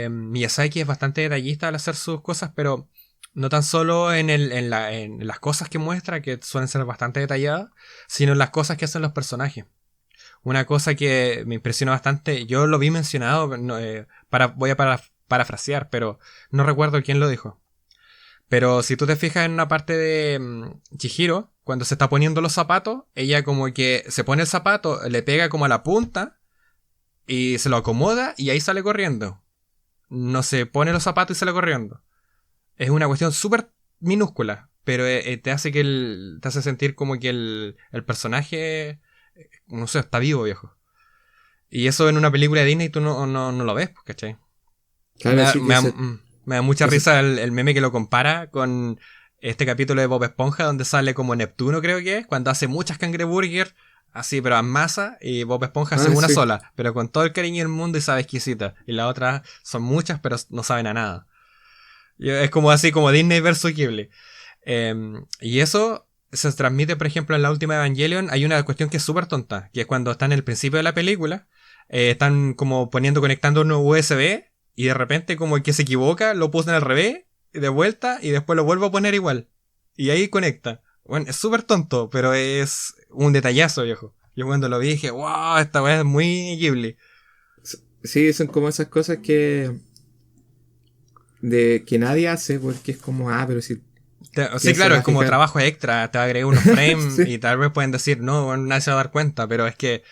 Miyazaki es bastante detallista al hacer sus cosas, pero no tan solo en las cosas que muestra, que suelen ser bastante detalladas, sino en las cosas que hacen los personajes. Una cosa que me impresionó bastante, yo lo vi mencionado, voy a parafrasear, pero no recuerdo quién lo dijo. Pero si tú te fijas en una parte de Chihiro, cuando se está poniendo los zapatos, ella como que se pone el zapato, le pega como a la punta y se lo acomoda y ahí sale corriendo. No se pone los zapatos y sale corriendo. Es una cuestión súper minúscula, pero te hace sentir como que el personaje, no sé, está vivo, viejo. Y eso en una película de Disney tú no lo ves, pues, ¿cachai? Claro, sí que Me da mucha risa el meme que lo compara con este capítulo de Bob Esponja donde sale como Neptuno, creo que es, cuando hace muchas cangreburger, así, pero en masa, y Bob Esponja hace una sí. sola, pero con todo el cariño del mundo y sabe exquisita. Y las otras son muchas, pero no saben a nada. Y es como así, como Disney versus Ghibli. Y eso se transmite, por ejemplo, en la última Evangelion. Hay una cuestión que es súper tonta, que es cuando están en el principio de la película, están como conectando un USB, y de repente como que se equivoca, lo puso al revés, de vuelta, y después lo vuelvo a poner igual. Y ahí conecta. Bueno, es súper tonto, pero es un detallazo, viejo. Yo cuando lo vi dije, wow, esta weá es muy Ghibli. Sí, son como esas cosas que nadie hace porque es como, pero si Sí, claro, es como fijar... trabajo extra, te va a agregar unos frames Sí. y tal vez pueden decir, no, bueno, nadie se va a dar cuenta, pero es que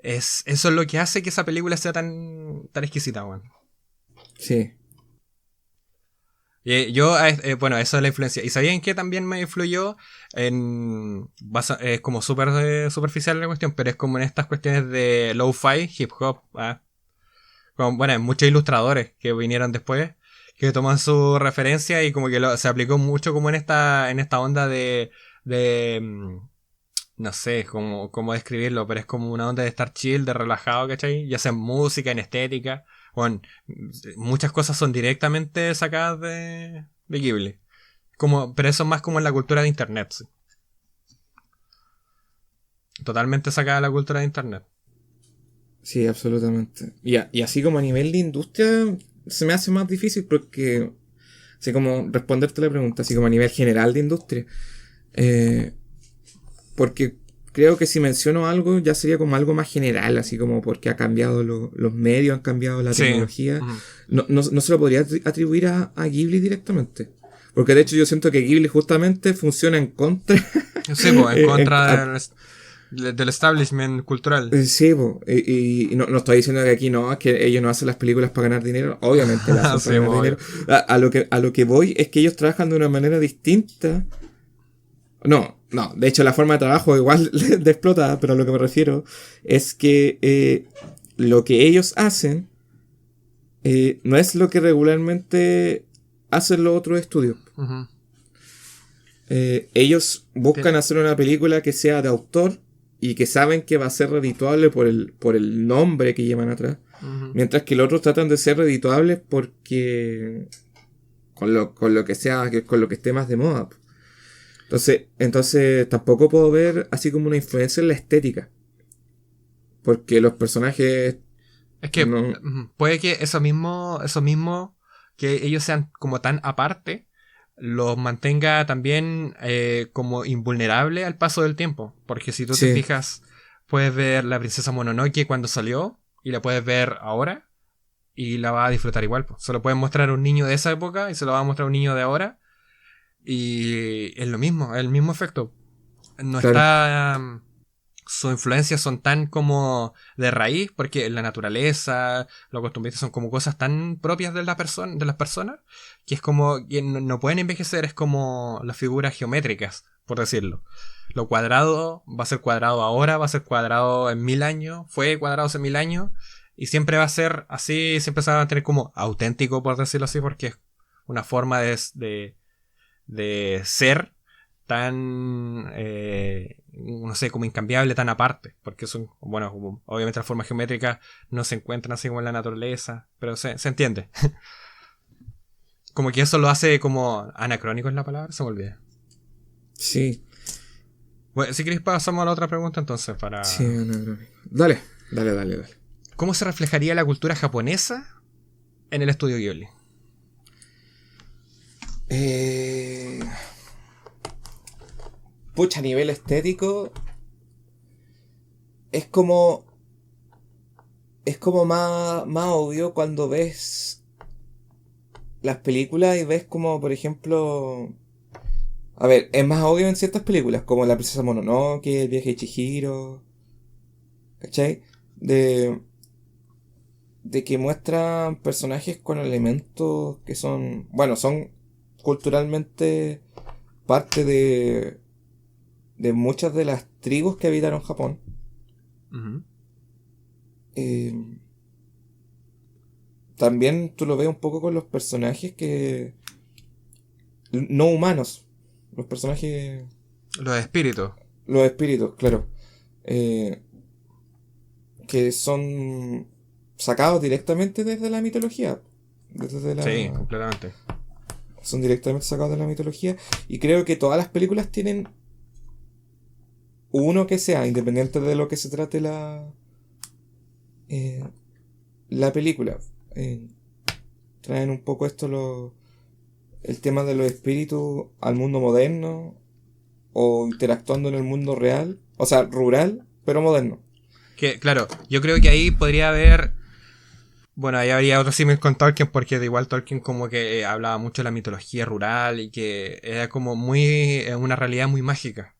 eso es lo que hace que esa película sea tan exquisita, weón. Sí. Bueno, eso es la influencia. ¿Y sabían que también me influyó es como súper superficial la cuestión, pero es como en estas cuestiones de lo-fi, hip hop, bueno, hay muchos ilustradores que vinieron después, que toman su referencia y como que se aplicó mucho como en esta onda de no sé cómo describirlo, pero es como una onda de estar chill, de relajado, ¿cachai? Ya sea en música, en estética. Bueno, muchas cosas son directamente sacadas de Ghibli. Pero eso es más como en la cultura de internet. Sí. Totalmente sacada de la cultura de internet. Sí, absolutamente. Y así como a nivel de industria, se me hace más difícil porque, así como responderte la pregunta, así como a nivel general de industria. Porque creo que si menciono algo ya sería como algo más general, así como porque ha cambiado los medios, han cambiado la Sí. tecnología. Uh-huh. No se lo podría atribuir a Ghibli directamente. Porque de hecho yo siento que Ghibli justamente funciona en contra. Sí, pues, en contra del establishment cultural. Sí, y no estoy diciendo que aquí no, es que ellos no hacen las películas para ganar dinero. Obviamente las hacen Sí, para ganar dinero. A lo que voy es que ellos trabajan de una manera distinta. No, de hecho la forma de trabajo igual de explotada, pero a lo que me refiero es que lo que ellos hacen no es lo que regularmente hacen los otros estudios. Uh-huh. Ellos buscan hacer una película que sea de autor y que saben que va a ser redituable por el nombre que llevan atrás. Uh-huh. Mientras que los otros tratan de ser redituables porque con lo que sea, con lo que esté más de moda. Entonces tampoco puedo ver así como una influencia en la estética. Porque los personajes... Es que puede que eso mismo, que ellos sean como tan aparte, los mantenga también como invulnerable al paso del tiempo. Porque si tú te fijas, puedes ver La Princesa Mononoke cuando salió y la puedes ver ahora y la vas a disfrutar igual. Se lo pueden mostrar a un niño de esa época y se lo va a mostrar a un niño de ahora. Y es lo mismo, es el mismo efecto. No está... sus influencias son tan como de raíz, porque la naturaleza, los costumbres son como cosas tan propias de las personas, que es como que no pueden envejecer, es como las figuras geométricas, por decirlo. Lo cuadrado va a ser cuadrado ahora, va a ser cuadrado en 1000 años, fue cuadrado hace 1000 años, y siempre va a ser así, siempre se va a mantener como auténtico, por decirlo así, porque es una forma de ser tan, no sé, como incambiable, tan aparte, porque son, bueno, obviamente las formas geométricas no se encuentran así como en la naturaleza, pero se entiende. Como que eso lo hace como anacrónico, es la palabra, se me olvida. Sí. Bueno, si queréis pasamos a la otra pregunta entonces para... Sí, anacrónico. Dale. ¿Cómo se reflejaría la cultura japonesa en el estudio Ghibli? Pucha, a nivel estético es como más obvio cuando ves las películas y ves como, por ejemplo, a ver, es más obvio en ciertas películas como La Princesa Mononoke, El Viaje de Chihiro, ¿cachai? De que muestran personajes con elementos que son, bueno, son culturalmente parte de muchas de las tribus que habitaron Japón. Uh-huh. También tú lo ves un poco con los personajes que no humanos, los personajes, Los espíritus. los espíritus, claro, que son sacados directamente desde la mitología, Sí, completamente. Son directamente sacados de la mitología, y creo que todas las películas tienen uno que sea, independiente de lo que se trate la película. Traen un poco el tema de los espíritus al mundo moderno o interactuando en el mundo real, o sea, rural, pero moderno. Que, claro, yo creo que ahí podría haber Bueno, ahí habría otro símil con Tolkien, porque de igual Tolkien como que hablaba mucho de la mitología rural y que era como muy, una realidad muy mágica.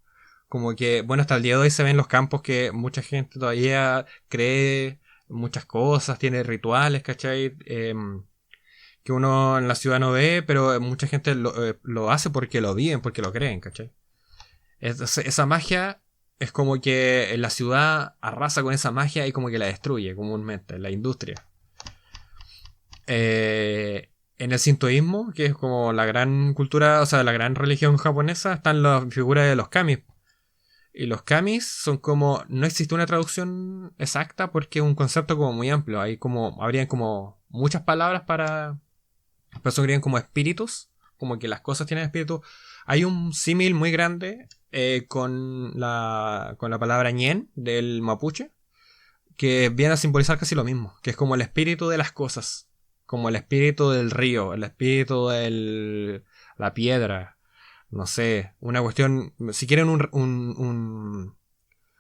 Como que, bueno, hasta el día de hoy se ven los campos que mucha gente todavía cree muchas cosas, tiene rituales, ¿cachai? Que uno en la ciudad no ve, pero mucha gente lo hace porque lo viven, porque lo creen, ¿cachai? Esa magia es como que en la ciudad arrasa con esa magia y como que la destruye comúnmente, la industria. En el sintoísmo, que es como la gran cultura, o sea, la gran religión japonesa, están las figuras de los kamis. Y los kamis son como, no existe una traducción exacta porque es un concepto como muy amplio. Habrían como muchas palabras para eso serían como espíritus, como que las cosas tienen espíritu. Hay un símil muy grande con la palabra ñen del mapuche, que viene a simbolizar casi lo mismo, que es como el espíritu de las cosas, como el espíritu del río, el espíritu de la piedra, no sé, una cuestión, si quieren un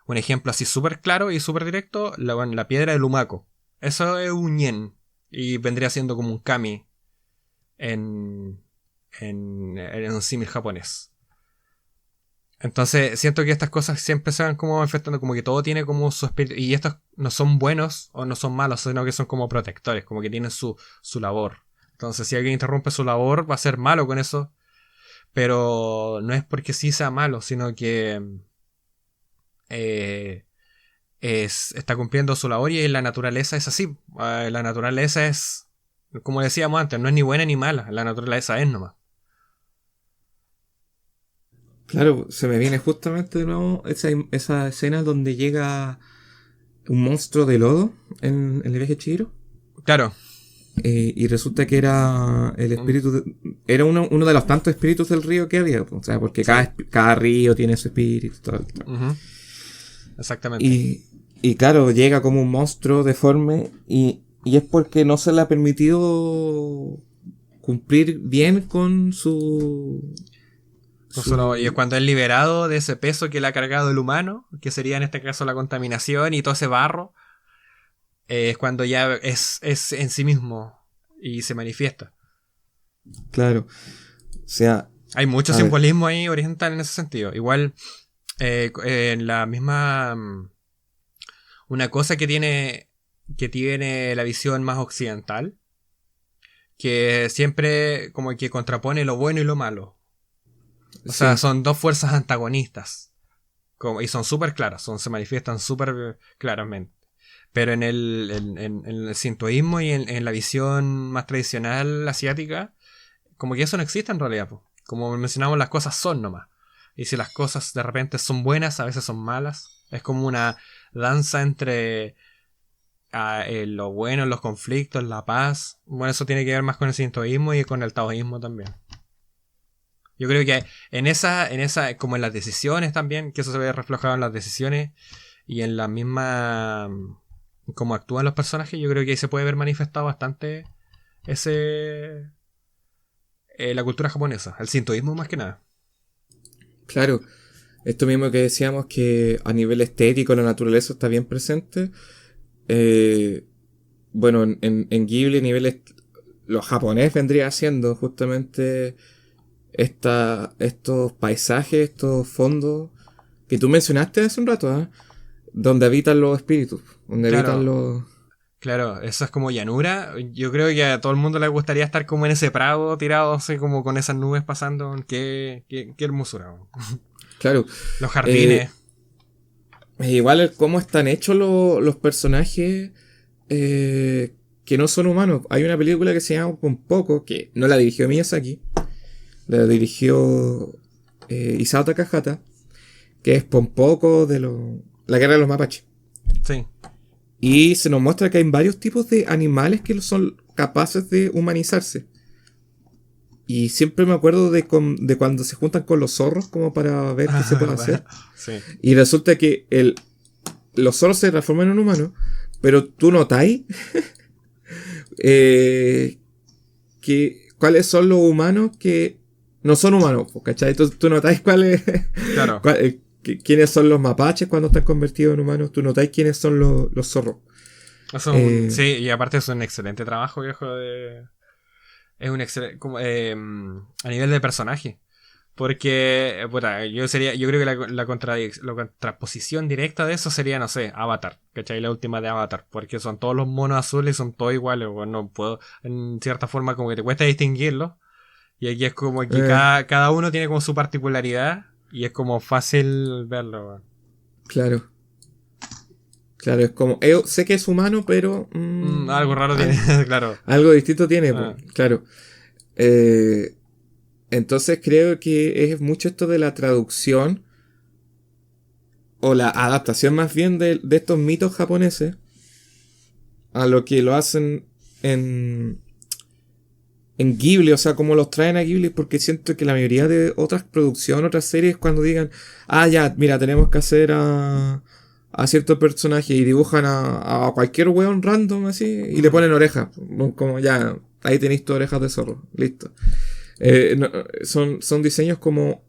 ejemplo así súper claro y súper directo, la piedra del humaco, eso es un ñen, y vendría siendo como un kami en un símil japonés. Entonces siento que estas cosas siempre se van como afectando, como que todo tiene como su espíritu, y estos no son buenos o no son malos, sino que son como protectores, como que tienen su labor. Entonces si alguien interrumpe su labor va a ser malo con eso, pero no es porque sí sea malo, sino que está cumpliendo su labor, y la naturaleza es así. La naturaleza es, como decíamos antes, no es ni buena ni mala, la naturaleza es nomás. Claro, se me viene justamente de nuevo esa escena donde llega un monstruo de lodo en el viaje de Chihiro. Claro. Y resulta que era el espíritu era uno de los tantos espíritus del río que había, o sea, porque sí, cada río tiene su espíritu, todo. Uh-huh. Exactamente. Y claro, llega como un monstruo deforme y es porque no se le ha permitido cumplir bien con su... Y es cuando es liberado de ese peso que le ha cargado el humano, que sería en este caso la contaminación y todo ese barro, es cuando ya es en sí mismo y se manifiesta. Claro. O sea... Hay mucho simbolismo ahí oriental en ese sentido. Igual, en la misma... Una cosa que tiene la visión más occidental, que siempre como que contrapone lo bueno y lo malo. O sea, son dos fuerzas antagonistas. Y son súper claras, se manifiestan súper claramente. Pero en el sintoísmo y en la visión más tradicional asiática, como que eso no existe en realidad. Como mencionamos, las cosas son nomás. Y si las cosas de repente son buenas, a veces son malas. Es como una danza entre lo bueno, los conflictos, la paz. Bueno, eso tiene que ver más con el sintoísmo y con el taoísmo también. Yo creo que en esa, como en las decisiones también, que eso se ve reflejado en las decisiones y en la misma cómo actúan los personajes, yo creo que ahí se puede ver manifestado bastante la cultura japonesa, el sintoísmo más que nada. Claro, esto mismo que decíamos, que a nivel estético la naturaleza está bien presente. Bueno, en Ghibli a nivel lo japonés vendría siendo justamente estos paisajes, estos fondos que tú mencionaste hace un rato, ¿eh? Donde habitan los espíritus, donde habitan los... Claro, eso es como llanura. Yo creo que a todo el mundo le gustaría estar como en ese prado, tirado así como con esas nubes pasando. Qué hermosura. Claro. Los jardines. Igual cómo están hechos los personajes que no son humanos. Hay una película que se llama Ponpoco, que no la dirigió Miyazaki, la dirigió Isao Takahata, que es Ponpoco de la guerra de los mapaches. Sí. Y se nos muestra que hay varios tipos de animales que son capaces de humanizarse. Y siempre me acuerdo de cuando se juntan con los zorros como para ver qué se puede hacer. Sí. Y resulta que los zorros se transforman en humanos, pero tú notáis cuáles son los humanos que no son humanos, ¿cachai? Tú notáis cuáles... Claro. quiénes son los mapaches cuando están convertidos en humanos. Tú notáis quiénes son los zorros. Sí, y aparte es un excelente trabajo, viejo, es un excelente... a nivel de personaje. Porque, puta, yo creo que la contraposición directa de eso sería, no sé, Avatar, ¿cachai? La última de Avatar, porque son todos los monos azules y son todos iguales, bueno, no puedo, en cierta forma como que te cuesta distinguirlos, y aquí es como que cada uno tiene como su particularidad, y es como fácil verlo, weón. Claro. Claro, es como, yo sé que es humano, pero... Algo raro tiene, claro. Algo distinto tiene, Ah. claro. Entonces creo que es mucho esto de la traducción o la adaptación más bien de estos mitos japoneses a lo que lo hacen en Ghibli, o sea, como los traen a Ghibli, porque siento que la mayoría de otras producciones, otras series, cuando digan, ya, mira, tenemos que hacer a cierto personaje y dibujan a cualquier weón random así y le ponen orejas, como ya, ahí tenéis tus orejas de zorro, listo. Son diseños como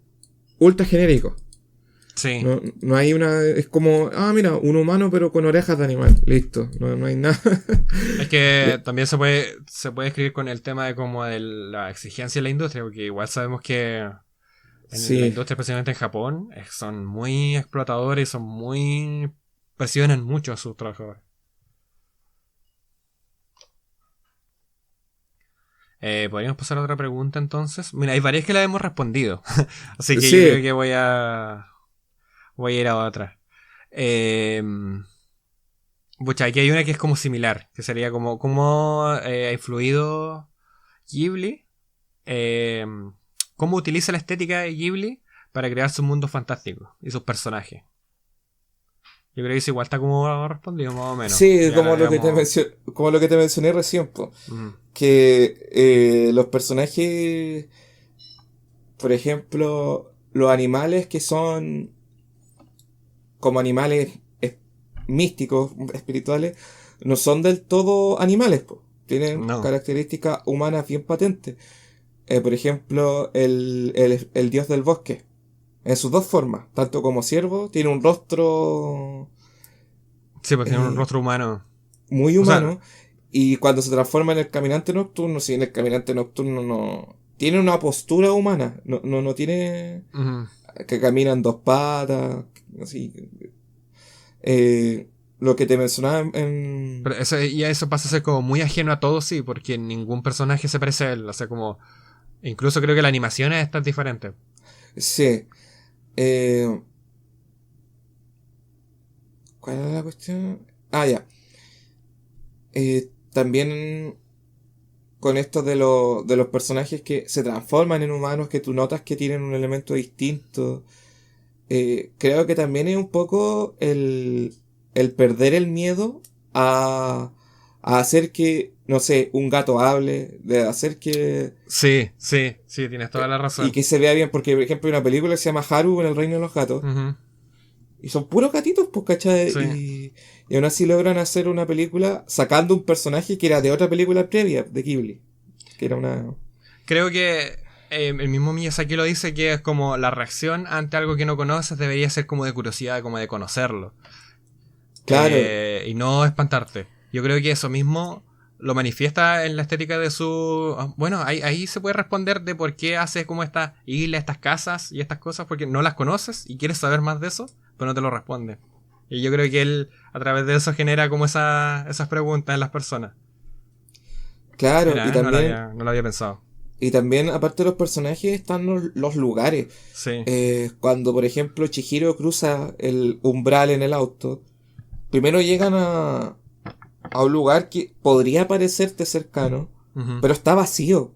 ultra genéricos. Sí. No hay una... Es como, mira, un humano pero con orejas de animal. Listo. No hay nada. Es que también se puede escribir con el tema de como de la exigencia de la industria, porque igual sabemos que en la industria, especialmente en Japón, son muy explotadores y presionan mucho a sus trabajadores. Podríamos pasar a otra pregunta entonces. Mira, hay varias que las hemos respondido. Así que yo creo que voy a ir a otra. Aquí hay una que es como similar, que sería como cómo ha influido Ghibli, cómo utiliza la estética de Ghibli para crear su mundo fantástico y sus personajes. Yo creo que eso igual está como respondido más o menos. Sí, como lo que te mencioné recién, que los personajes, por ejemplo, los animales que son como animales místicos, espirituales, no son del todo animales, tienen características humanas bien patentes. Por ejemplo, el dios del bosque, en sus dos formas, tanto como ciervo, tiene un rostro... Sí, porque tiene un rostro humano. Muy humano. Y cuando se transforma en el caminante nocturno, en el caminante nocturno no... Tiene una postura humana, no tiene... Que camina en dos patas, así... lo que te mencionaba Pero eso pasa a ser como muy ajeno a todo, sí, porque ningún personaje se parece a él. O sea, como... Incluso creo que la animación es tan diferente. Sí. ¿Cuál era la cuestión? Ya. También con esto de los personajes que se transforman en humanos, que tú notas que tienen un elemento distinto. Creo que también es un poco el perder el miedo a hacer que, no sé, un gato hable, de hacer que... Sí, tienes toda la razón. Y que se vea bien, porque por ejemplo hay una película que se llama Haru en el Reino de los Gatos. Y son puros gatitos, pues, ¿cachai? Sí. Y aún así logran hacer una película sacando un personaje que era de otra película previa, de Ghibli. Que era una... Creo que el mismo Miyazaki lo dice, que es como la reacción ante algo que no conoces debería ser como de curiosidad, como de conocerlo. Claro. Y no espantarte. Yo creo que eso mismo lo manifiesta en la estética de su... Bueno, ahí se puede responder de por qué hace como estas islas, estas casas y estas cosas, porque no las conoces y quieres saber más de eso, pero no te lo responde. Y yo creo que él a través de eso genera como esas preguntas en las personas. Claro, Mira, y también... No lo había pensado. Y también, aparte de los personajes, están los lugares. Sí. Cuando, por ejemplo, Chihiro cruza el umbral en el auto, primero llegan a un lugar que podría parecerte cercano, pero está vacío.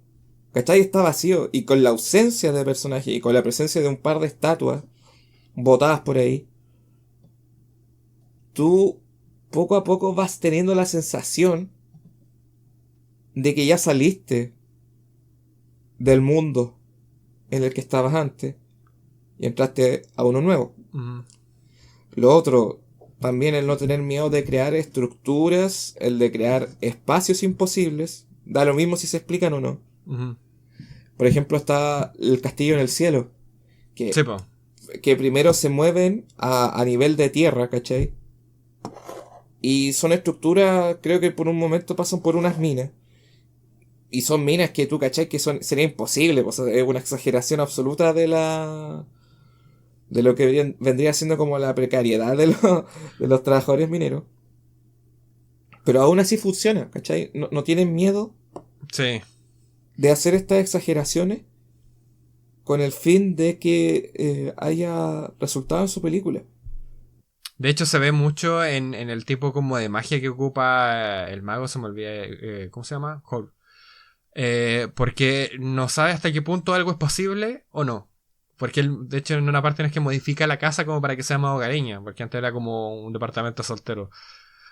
¿Cachai? Está vacío. Y con la ausencia de personajes y con la presencia de un par de estatuas botadas por ahí, tú poco a poco vas teniendo la sensación de que ya saliste del mundo en el que estabas antes y entraste a uno nuevo. Lo otro, también el no tener miedo de crear estructuras, el de crear espacios imposibles, da lo mismo si se explican o no. Por ejemplo, está el castillo en el cielo, que primero se mueven a nivel de tierra, ¿cachai? Y son estructuras, creo que por un momento pasan por unas minas. Y son minas que tú cachai que sería imposible, pues, es una exageración absoluta de lo que vendría siendo como la precariedad de los trabajadores mineros. Pero aún así funciona, ¿cachai? No tienen miedo Sí. de hacer estas exageraciones con el fin de que haya resultado en su película. De hecho, se ve mucho en el tipo como de magia que ocupa el mago, se me olvida, ¿cómo se llama? Hall. Porque no sabe hasta qué punto algo es posible o no. Porque él, de hecho, en una parte es que modifica la casa como para que sea más hogareña, porque antes era como un departamento soltero.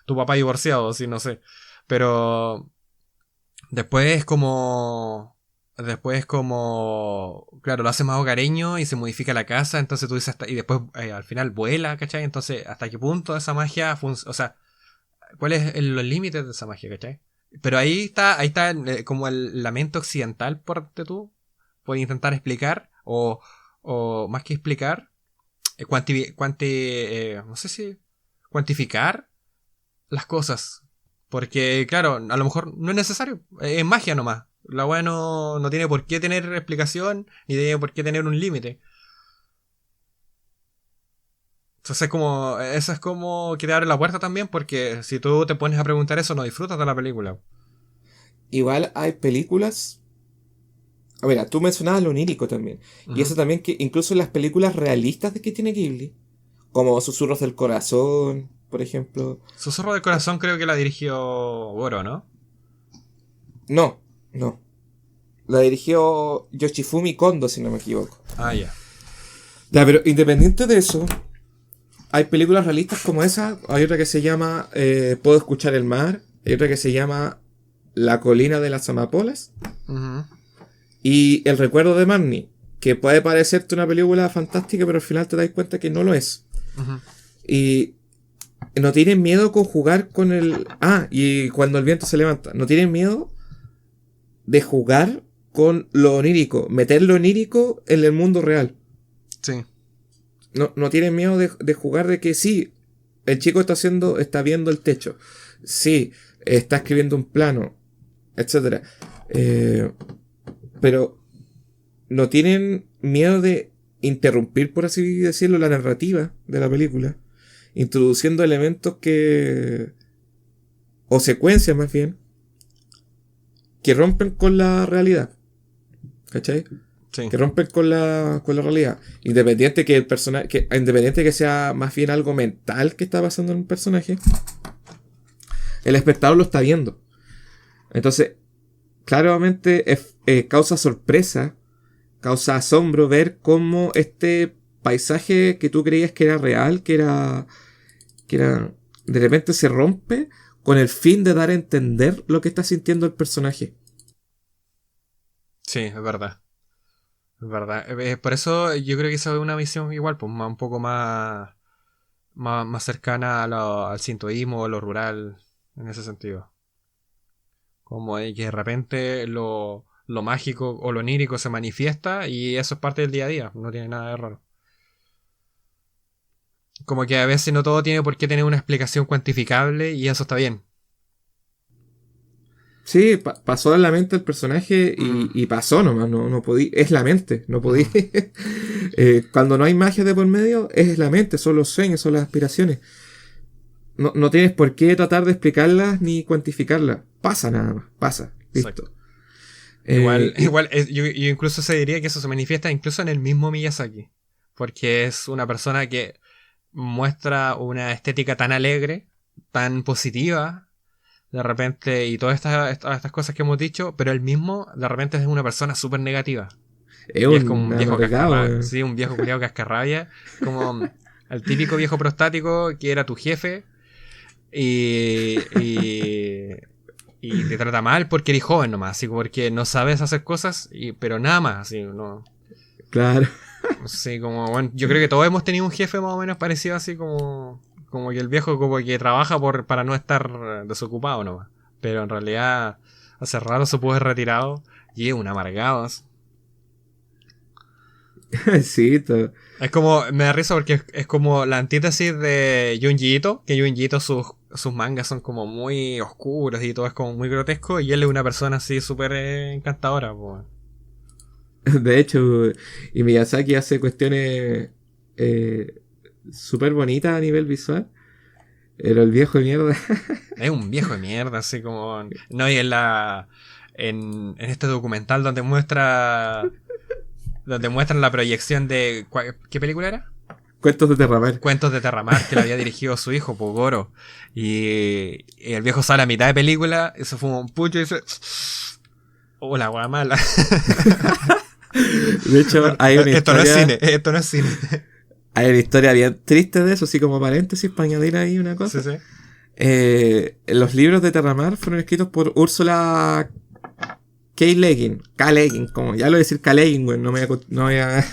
Tu papá divorciado, sí, no sé. Pero después es como... Después es como... Claro, lo hace más hogareño y se modifica la casa, entonces tú dices... y después al final vuela, ¿cachai? Entonces, ¿hasta qué punto esa magia funciona? O sea, ¿cuáles son los límites de esa magia, cachai? Pero ahí está como el lamento occidental, por tú, por intentar explicar, o más que explicar, no sé si cuantificar las cosas. Porque, claro, a lo mejor no es necesario. Es magia nomás. La weá no tiene por qué tener explicación, ni tiene por qué tener un límite. Entonces eso es como que te abre la puerta también, porque si tú te pones a preguntar eso, no disfrutas de la película. Igual hay películas. A ver, tú mencionabas lo onírico también. Y Ujú. eso también que incluso en las películas realistas de que tiene Ghibli, como Susurros del Corazón, por ejemplo. Susurro del Corazón creo que la dirigió Goro, ¿no? No, no. La dirigió Yoshifumi Kondo, si no me equivoco. Ah, ya. Ya, pero independiente de eso, hay películas realistas como esa. Hay otra que se llama Puedo escuchar el mar. Hay otra que se llama La colina de las amapolas. Ujú, Y El recuerdo de Marnie, que puede parecerte una película fantástica, pero al final te das cuenta que no lo es. ujú. Y no tienen miedo con jugar con el... Ah, y cuando el viento se levanta. No tienen miedo de jugar con lo onírico. Meter lo onírico en el mundo real. Sí, No tienen miedo de jugar de que sí, el chico está viendo el techo. Sí, está escribiendo un plano, etcétera. Pero no tienen miedo de interrumpir, por así decirlo, la narrativa de la película, introduciendo elementos o secuencias más bien, que rompen con la realidad. ¿Cachai? sí. Que rompen con la realidad. Independiente que el personaje, independiente que sea más bien algo mental que está pasando en un personaje, el espectador lo está viendo. Entonces, claramente causa sorpresa, causa asombro ver cómo este paisaje que tú creías que era real, de repente se rompe con el fin de dar a entender lo que está sintiendo el personaje. Sí, es verdad. Es verdad. Por eso yo creo que esa es una visión igual, pues un poco más cercana al sintoísmo, a lo rural, en ese sentido. Como de que de repente lo mágico o lo onírico se manifiesta y eso es parte del día a día, no tiene nada de raro. Como que a veces no todo tiene por qué tener una explicación cuantificable y eso está bien. Sí, pasó en la mente el personaje Mm, y pasó nomás, no podí, es la mente, no podí. mm, Cuando no hay magia de por medio, es la mente, son los sueños, son las aspiraciones. No tienes por qué tratar de explicarlas ni cuantificarlas. Pasa nada más, pasa, exacto. listo. Igual, Y yo incluso se diría que eso se manifiesta incluso en el mismo Miyazaki. Porque es una persona que muestra una estética tan alegre, tan positiva, de repente, y todas estas cosas que hemos dicho, pero él mismo de repente es una persona súper negativa. es Y es como un un viejo amargado. cascarrabia, sí, un viejo culiao cascarrabia, como el típico viejo prostático que era tu jefe y, y, y te trata mal porque eres joven nomás, así porque no sabes hacer cosas, pero nada más, así, no. Claro. Sí, como, bueno, yo creo que todos hemos tenido un jefe más o menos parecido así como que el viejo como que trabaja para no estar desocupado nomás. Pero en realidad hace rato se puede retirado y es un amargado. Sí, Es como, me da risa porque es como la antítesis de Junji Ito, que Junji Ito sus sus mangas son como muy oscuros y todo es como muy grotesco, y él es una persona así súper encantadora, po. De hecho, y Miyazaki hace cuestiones súper bonitas a nivel visual. Pero el viejo de mierda. Es un viejo de mierda, así como... No, y en este documental donde muestran la proyección de... ¿Qué película era? Cuentos de Terramar. Cuentos de Terramar, que le había dirigido su hijo, Pogoro. Y el viejo sale a mitad de película, y se fuma un pucho y dice... Oh, la wea mala. De hecho, hay una esto historia... no es cine, esto no es cine. Hay una historia bien triste de eso, así como paréntesis para añadir ahí una cosa. Sí, sí. Los libros de Terramar fueron escritos por Úrsula K. Le Guin, como ya lo voy a decir K. Le Guin, bueno, no voy a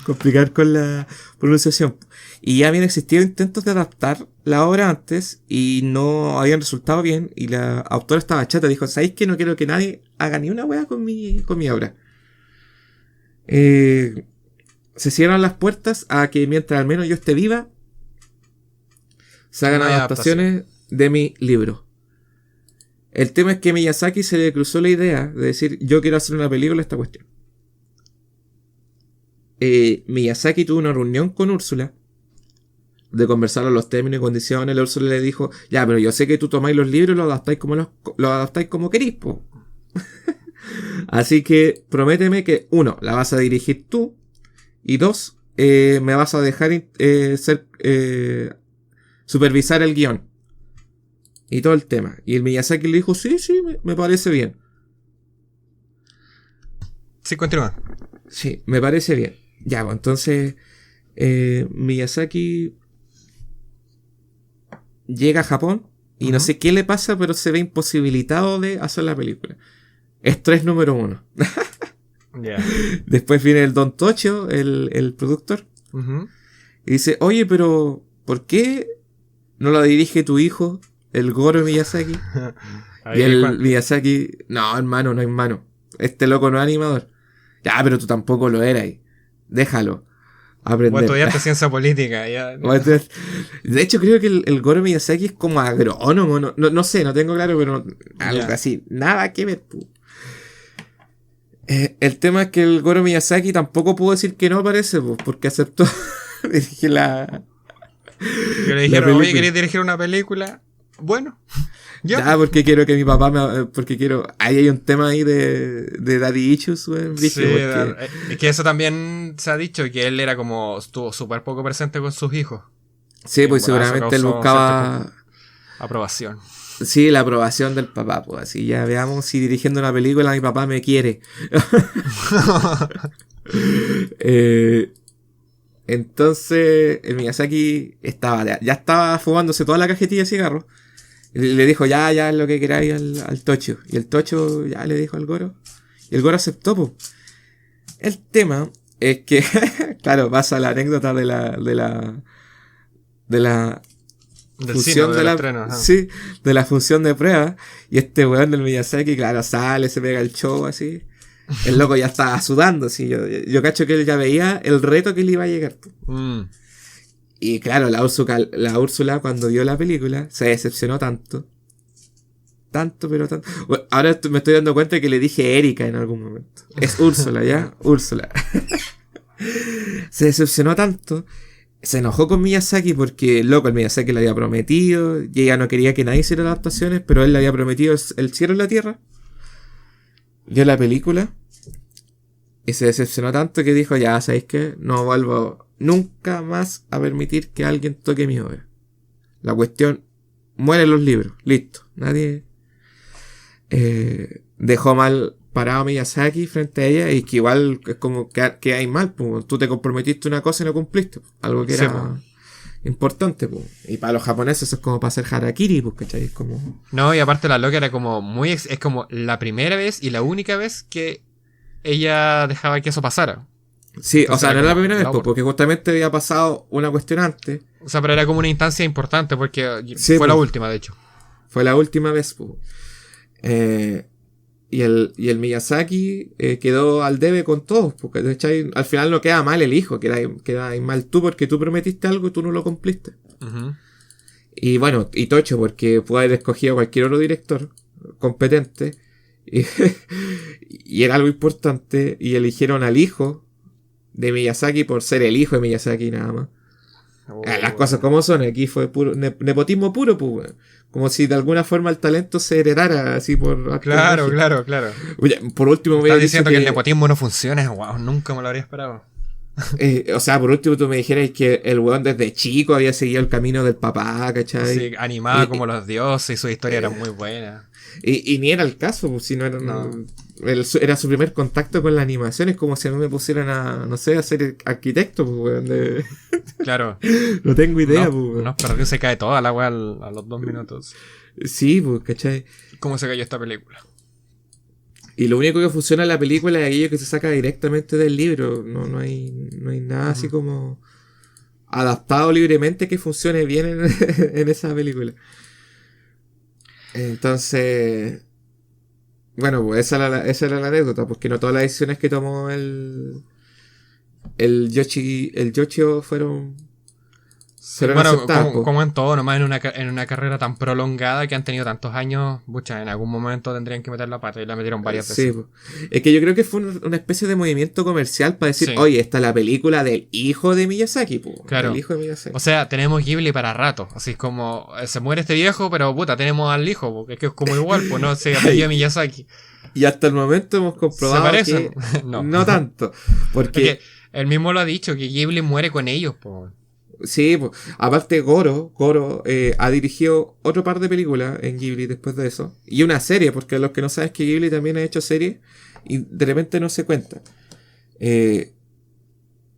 complicar con la pronunciación. Y ya habían existido intentos de adaptar la obra antes y no habían resultado bien. Y la autora estaba chata, dijo, ¿sabéis que no quiero que nadie haga ni una wea con mi obra? Se cierran las puertas a que mientras al menos yo esté viva, se hagan adaptaciones de mi libro. El tema es que a Miyazaki se le cruzó la idea de decir, yo quiero hacer una película de esta cuestión. Miyazaki tuvo una reunión con Úrsula, de conversar los términos y condiciones. La Úrsula le dijo, ya, pero yo sé que tú tomáis los libros y lo adaptáis como querís, po. Así que prométeme que, 1, la vas a dirigir tú, y 2, me vas a dejar supervisar el guión. Y todo el tema. Y el Miyazaki le dijo, sí, me parece bien. Sí, continúa. Sí, me parece bien. Ya, pues entonces Miyazaki llega a Japón y no sé qué le pasa, pero se ve imposibilitado de hacer la película. Estrés número 1. Yeah. Después viene el Don Tocho, el productor, y dice, oye, pero ¿por qué no la dirige tu hijo, el Goro Miyazaki? Y el Miyazaki, no, hermano, no, hermano. Este loco no es animador. Ya, pero tú tampoco lo eras. Déjalo. Aprender. Vos estudiaste ciencia política. Ya. De hecho, creo que el Goro Miyazaki es como agrónomo. No sé, no tengo claro, pero algo así. Nada que ver. El tema es que el Goro Miyazaki tampoco pudo decir que no, parece, porque aceptó dirigir la... Yo le dijeron, oye, ¿querías dirigir una película? Bueno, ya, porque quiero que mi papá porque quiero... Ahí hay un tema ahí de Daddy Issues, güey. Sí, es que eso también se ha dicho, que él era como... Estuvo súper poco presente con sus hijos. Sí, pues seguramente él buscaba... aprobación. Sí, la aprobación del papá, pues así ya veamos si dirigiendo una película mi papá me quiere. Entonces el Miyazaki ya estaba fumándose toda la cajetilla de cigarros. Le dijo, ya es lo que queráis al Tocho. Y el Tocho ya le dijo al Goro. Y el Goro aceptó, pues. El tema es que, claro, pasa la anécdota de la del función cine, de la estreno, sí, de la función de prueba. Y este weón del Miyazaki, claro, sale, se pega el show así. El loco ya estaba sudando, así. Yo cacho que él ya veía el reto que le iba a llegar. Y claro, la Úrsula cuando vio la película se decepcionó tanto. Pero tanto. Bueno, ahora me estoy dando cuenta que le dije Erika en algún momento. Es Úrsula, ¿ya? Úrsula. Se decepcionó tanto. Se enojó con Miyazaki porque, loco, el Miyazaki le había prometido. Y ella no quería que nadie hiciera adaptaciones, pero él le había prometido el cielo y la tierra. Vio la película. Y se decepcionó tanto que dijo, ya, ¿sabéis qué? No vuelvo nunca más a permitir que alguien toque mi obra. La cuestión, mueren los libros. Listo. Nadie... dejó mal parado a Miyazaki frente a ella, y que igual es como que hay mal, pues. Tú te comprometiste una cosa y no cumpliste, pues. Algo que era importante, pues. Y para los japoneses eso es como para hacer harakiri, pues, ¿cachai? Es como... No, y aparte la loca era como muy... Es como la primera vez y la única vez que ella dejaba que eso pasara. Sí, entonces, o sea, no era la primera vez, pues, porque justamente había pasado una cuestión antes. O sea, pero era como una instancia importante, porque sí, fue pues, la última, de hecho. Fue la última vez, pues. Y el Miyazaki quedó al debe con todos, porque al final no queda mal el hijo, queda mal tú porque tú prometiste algo y tú no lo cumpliste. Y bueno, y tocho, porque pudo haber escogido cualquier otro director competente. Y, y era algo importante. Y eligieron al hijo de Miyazaki por ser el hijo de Miyazaki nada más. Las cosas como son, aquí fue puro nepotismo puro, pues, weón. Como si de alguna forma el talento se heredara así por... Claro. Oye, por último me estás diciendo que el nepotismo no funciona. Wow, nunca me lo habría esperado. O sea, por último tú me dijeras que el weón desde chico había seguido el camino del papá, ¿cachai? Sí, animaba como los dioses y su historia era muy buena. Y ni era el caso, pues, sino era, era su primer contacto con la animación. Es como si a mí me pusieran a, no sé, a ser arquitecto, pues, weón. Claro. No tengo idea, pues, weón. No, pero se cae toda la weá a los 2 minutos. Sí, pues, ¿cachai? ¿Cómo se cayó esta película? Y lo único que funciona en la película es aquello que se saca directamente del libro. No hay nada así como adaptado libremente que funcione bien en esa película. Entonces, bueno, pues esa era la anécdota, porque no todas las decisiones que tomó el Yoshio fueron bueno, aceptadas. como en todo, nomás en una carrera tan prolongada que han tenido tantos años, mucha, en algún momento tendrían que meter la pata y la metieron varias veces. Sí, es que yo creo que fue una especie de movimiento comercial para decir, oye, esta es la película del hijo de Miyazaki, claro. El hijo de Miyazaki. O sea, tenemos Ghibli para rato, así es como, se muere este viejo, pero puta, tenemos al hijo, porque es que es como igual, pues no se apellida Miyazaki. Y hasta el momento hemos comprobado que no tanto, porque él mismo lo ha dicho, que Ghibli muere con ellos, pues. Sí, pues, aparte Goro ha dirigido otro par de películas en Ghibli después de eso. Y una serie, porque los que no saben es que Ghibli también ha hecho series y de repente no se cuenta.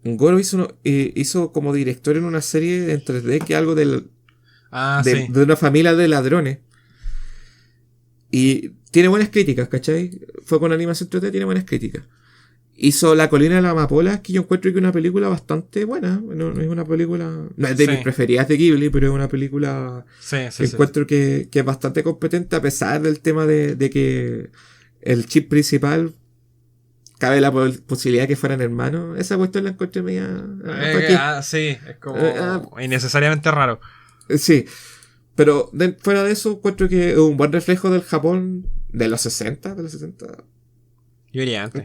Goro hizo como director en una serie en 3D que es algo de una familia de ladrones. Y tiene buenas críticas, ¿cachai? Fue con animación 3D, tiene buenas críticas. Hizo La colina de la amapola, que yo encuentro que es una película bastante buena. No es una película... No es de mis preferidas de Ghibli, pero es una película que encuentro que es bastante competente, a pesar del tema de que el chip principal cabe la posibilidad de que fueran hermanos. Esa cuestión la encontré media... sí, es como innecesariamente raro. Sí, pero fuera de eso encuentro que es un buen reflejo del Japón de los 60, de los 70. Yo diría antes.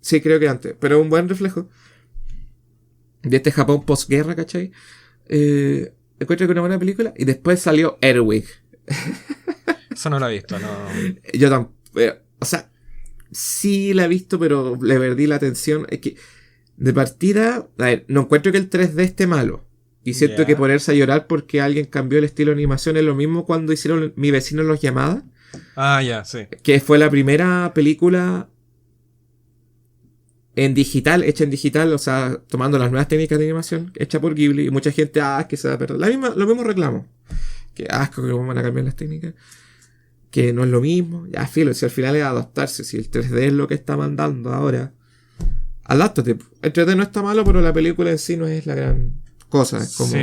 Sí, creo que antes, pero un buen reflejo de este Japón posguerra, ¿cachai? Encuentro que es una buena película. Y después salió Erwin. Eso no lo he visto, no. Yo tampoco. O sea, sí la he visto, pero le perdí la atención. Es que, de partida, a ver, no encuentro que el 3D esté malo. Y siento que ponerse a llorar porque alguien cambió el estilo de animación es lo mismo cuando hicieron Mi vecino los llamadas. Sí. Que fue la primera película hecha en digital, o sea, tomando las nuevas técnicas de animación, hecha por Ghibli, y mucha gente, es que se va a perder. Lo mismo reclamo. Que asco que van a cambiar las técnicas. Que no es lo mismo. Ya, filo, si al final es adaptarse, si el 3D es lo que está mandando ahora, adáptate. El 3D no está malo, pero la película en sí no es la gran cosa. Es como... Sí,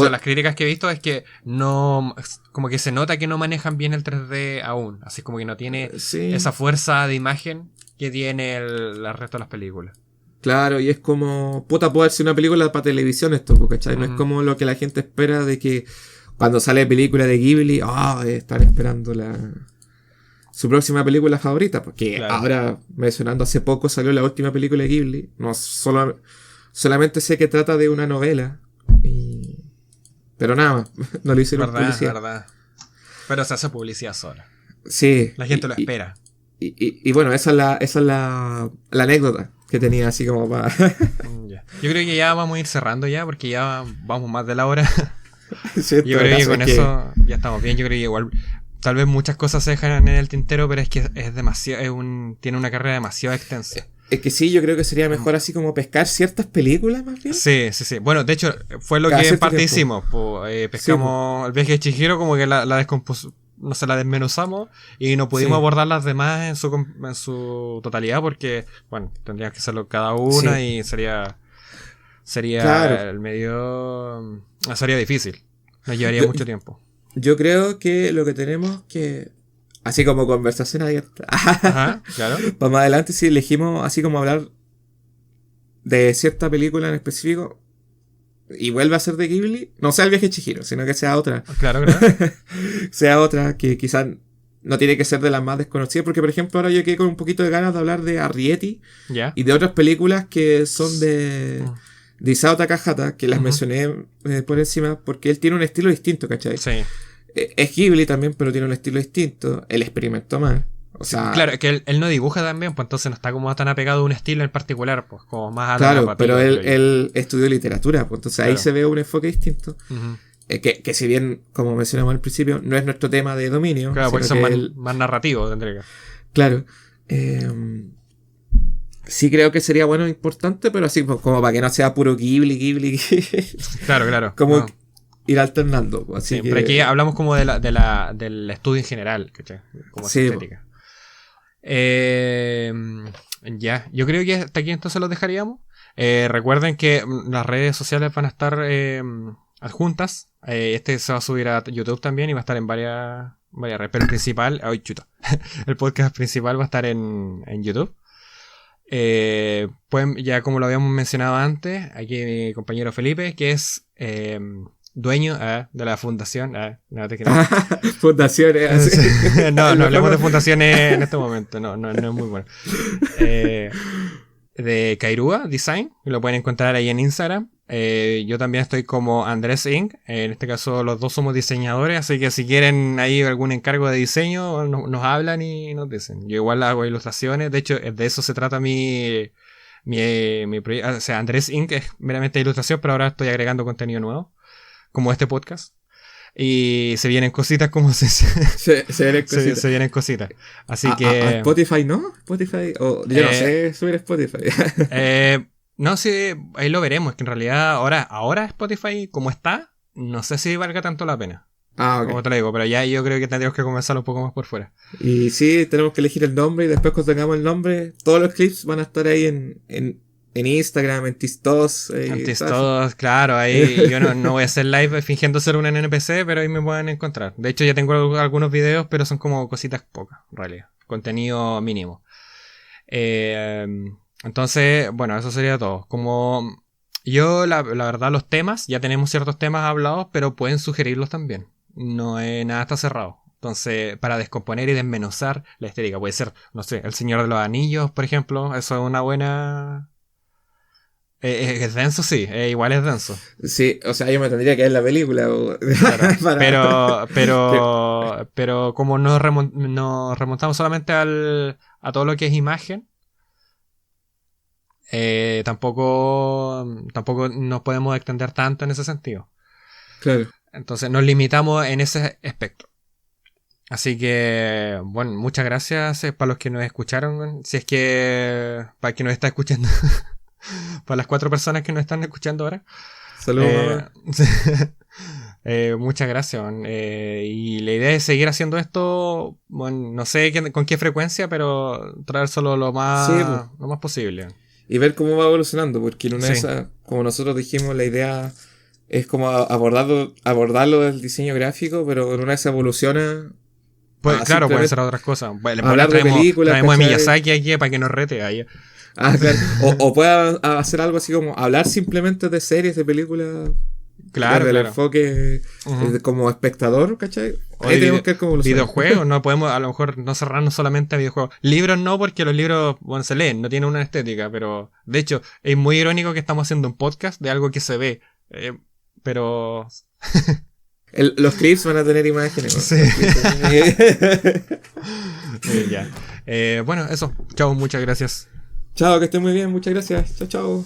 las críticas que he visto es que no, como que se nota que no manejan bien el 3D aún. Así como que no tiene esa fuerza de imagen que tiene el resto de las películas. Claro, y es como... puede ser una película para televisión esto, ¿cachai? No es como lo que la gente espera de que cuando sale película de Ghibli, están esperando su próxima película favorita, porque ahora, mencionando hace poco, salió la última película de Ghibli. No solamente sé que trata de una novela, pero nada más, no lo hicieron publicidad. Verdad. Pero se hace publicidad sola. Sí. La gente lo espera. Y bueno, esa es la anécdota que tenía así como para... Yo creo que ya vamos a ir cerrando ya, porque ya vamos más de la hora. Sí, yo creo que con eso ya estamos bien. Yo creo que igual tal vez muchas cosas se dejan en el tintero, pero es que es demasiado, tiene una carrera demasiado extensa. Es que sí, yo creo que sería mejor así como pescar ciertas películas más bien. Sí. Bueno, de hecho, fue lo que en parte hicimos. Pescamos el viaje de Chihiro, como que la descompusimos. No se la desmenuzamos y no pudimos abordar las demás en su totalidad porque, bueno, tendríamos que hacerlo cada una y sería el medio... sería difícil. Nos llevaría mucho tiempo. Yo creo que lo que tenemos que... Así como conversación abierta. Ajá, claro. Para más adelante, si elegimos así como hablar de cierta película en específico, y vuelve a ser de Ghibli, no sea el viaje de Chihiro, sino que sea otra. Claro, claro. Sea otra que quizás no tiene que ser de las más desconocidas, porque por ejemplo ahora yo quedé con un poquito de ganas de hablar de Arrietty Ya. y de otras películas que son de Isao Takahata, que las mencioné por encima, porque él tiene un estilo distinto, ¿cachai? Sí. Es Ghibli también, pero tiene un estilo distinto. Él experimentó más. O sea, Claro, que él no dibuja también, pues entonces no está como tan apegado a un estilo en particular, pues como más a la claro, narrativa, pero creo yo. él estudió literatura, pues entonces ahí Claro. se ve un enfoque distinto. Ujú. Que si bien, como mencionamos al principio, no es nuestro tema de dominio. Claro, porque sino son que más narrativos, tendría que. claro. Sí creo que sería bueno e importante, pero así pues, como para que no sea puro Ghibli. Claro, claro. Como No. ir alternando. Pues, así Sí, que, pero aquí hablamos como del estudio en general, ¿cachai? Como Sí, estética. Ya, yo creo que hasta aquí entonces los dejaríamos. Recuerden que las redes sociales van a estar adjuntas. Este se va a subir a YouTube también y va a estar en varias redes. Pero el principal, ay, chuta. El podcast principal va a estar en YouTube. Pueden, ya como lo habíamos mencionado antes, aquí mi compañero Felipe, que es dueño de la fundación. No te creas. fundaciones, así. No, no hablemos de fundaciones en este momento, no es muy bueno. De Kairua Design, lo pueden encontrar ahí en Instagram. Yo también estoy como Andrés Inc. En este caso los dos somos diseñadores, así que si quieren ahí algún encargo de diseño, nos hablan y nos dicen. Yo igual hago ilustraciones, de hecho de eso se trata mi proyecto. O sea, Andrés Inc. es meramente ilustración, pero ahora estoy agregando contenido nuevo, como este podcast. Y se vienen cositas como se vienen cositas. se vienen cositas. Así que... a Spotify, ¿no? Spotify, yo no sé subir Spotify. No sé, ahí lo veremos. Es que en realidad ahora Spotify como está, no sé si valga tanto la pena. Ok. Como te lo digo, pero ya yo creo que tendríamos que comenzar un poco más por fuera. Y sí, tenemos que elegir el nombre y después cuando tengamos el nombre, todos los clips van a estar ahí en Instagram, en Tistos. Antes todos, claro, ahí yo no voy a hacer live fingiendo ser un NPC, pero ahí me pueden encontrar. De hecho ya tengo algunos videos, pero son como cositas pocas, en realidad. Contenido mínimo. Entonces, bueno, eso sería todo. Como yo, la verdad, los temas, ya tenemos ciertos temas hablados, pero pueden sugerirlos también. No es nada está cerrado. Entonces, para descomponer y desmenuzar la estética, puede ser, no sé, El Señor de los Anillos, por ejemplo. Eso es una buena... es denso, sí, igual es denso. Sí, o sea, yo me tendría que ver la película. Claro, pero como nos remontamos solamente a todo lo que es imagen, tampoco nos podemos extender tanto en ese sentido. Claro. Entonces nos limitamos en ese aspecto. Así que, bueno, muchas gracias para los que nos escucharon. Si es que, para quien nos está escuchando, para las 4 personas que nos están escuchando ahora. Saludos. Muchas gracias. Y la idea es seguir haciendo esto, bueno, no sé con qué frecuencia, pero traer solo lo más posible. Y ver cómo va evolucionando, porque en una de Sí. esas, como nosotros dijimos, la idea es como abordarlo del diseño gráfico, pero en una de esas evoluciona. Claro, pueden simplemente ser otras cosas. Bueno, hablar de películas, traemos a ¿cachai? Miyazaki aquí para que nos rete ahí. Claro. O pueda hacer algo así como hablar simplemente de series, de películas. Claro, desde el claro. enfoque como espectador, ¿cachai? Ahí tenemos que ver cómo evoluciona. Videojuegos, no podemos a lo mejor no cerrarnos solamente a videojuegos. Libros no, porque los libros, bueno, se leen, no tienen una estética, pero de hecho es muy irónico que estamos haciendo un podcast de algo que se ve, pero... Los clips van a tener imágenes. ¿No? Sí. Ya. Bueno, eso. Chao, muchas gracias. Chao, que estén muy bien. Muchas gracias. Chao, chao.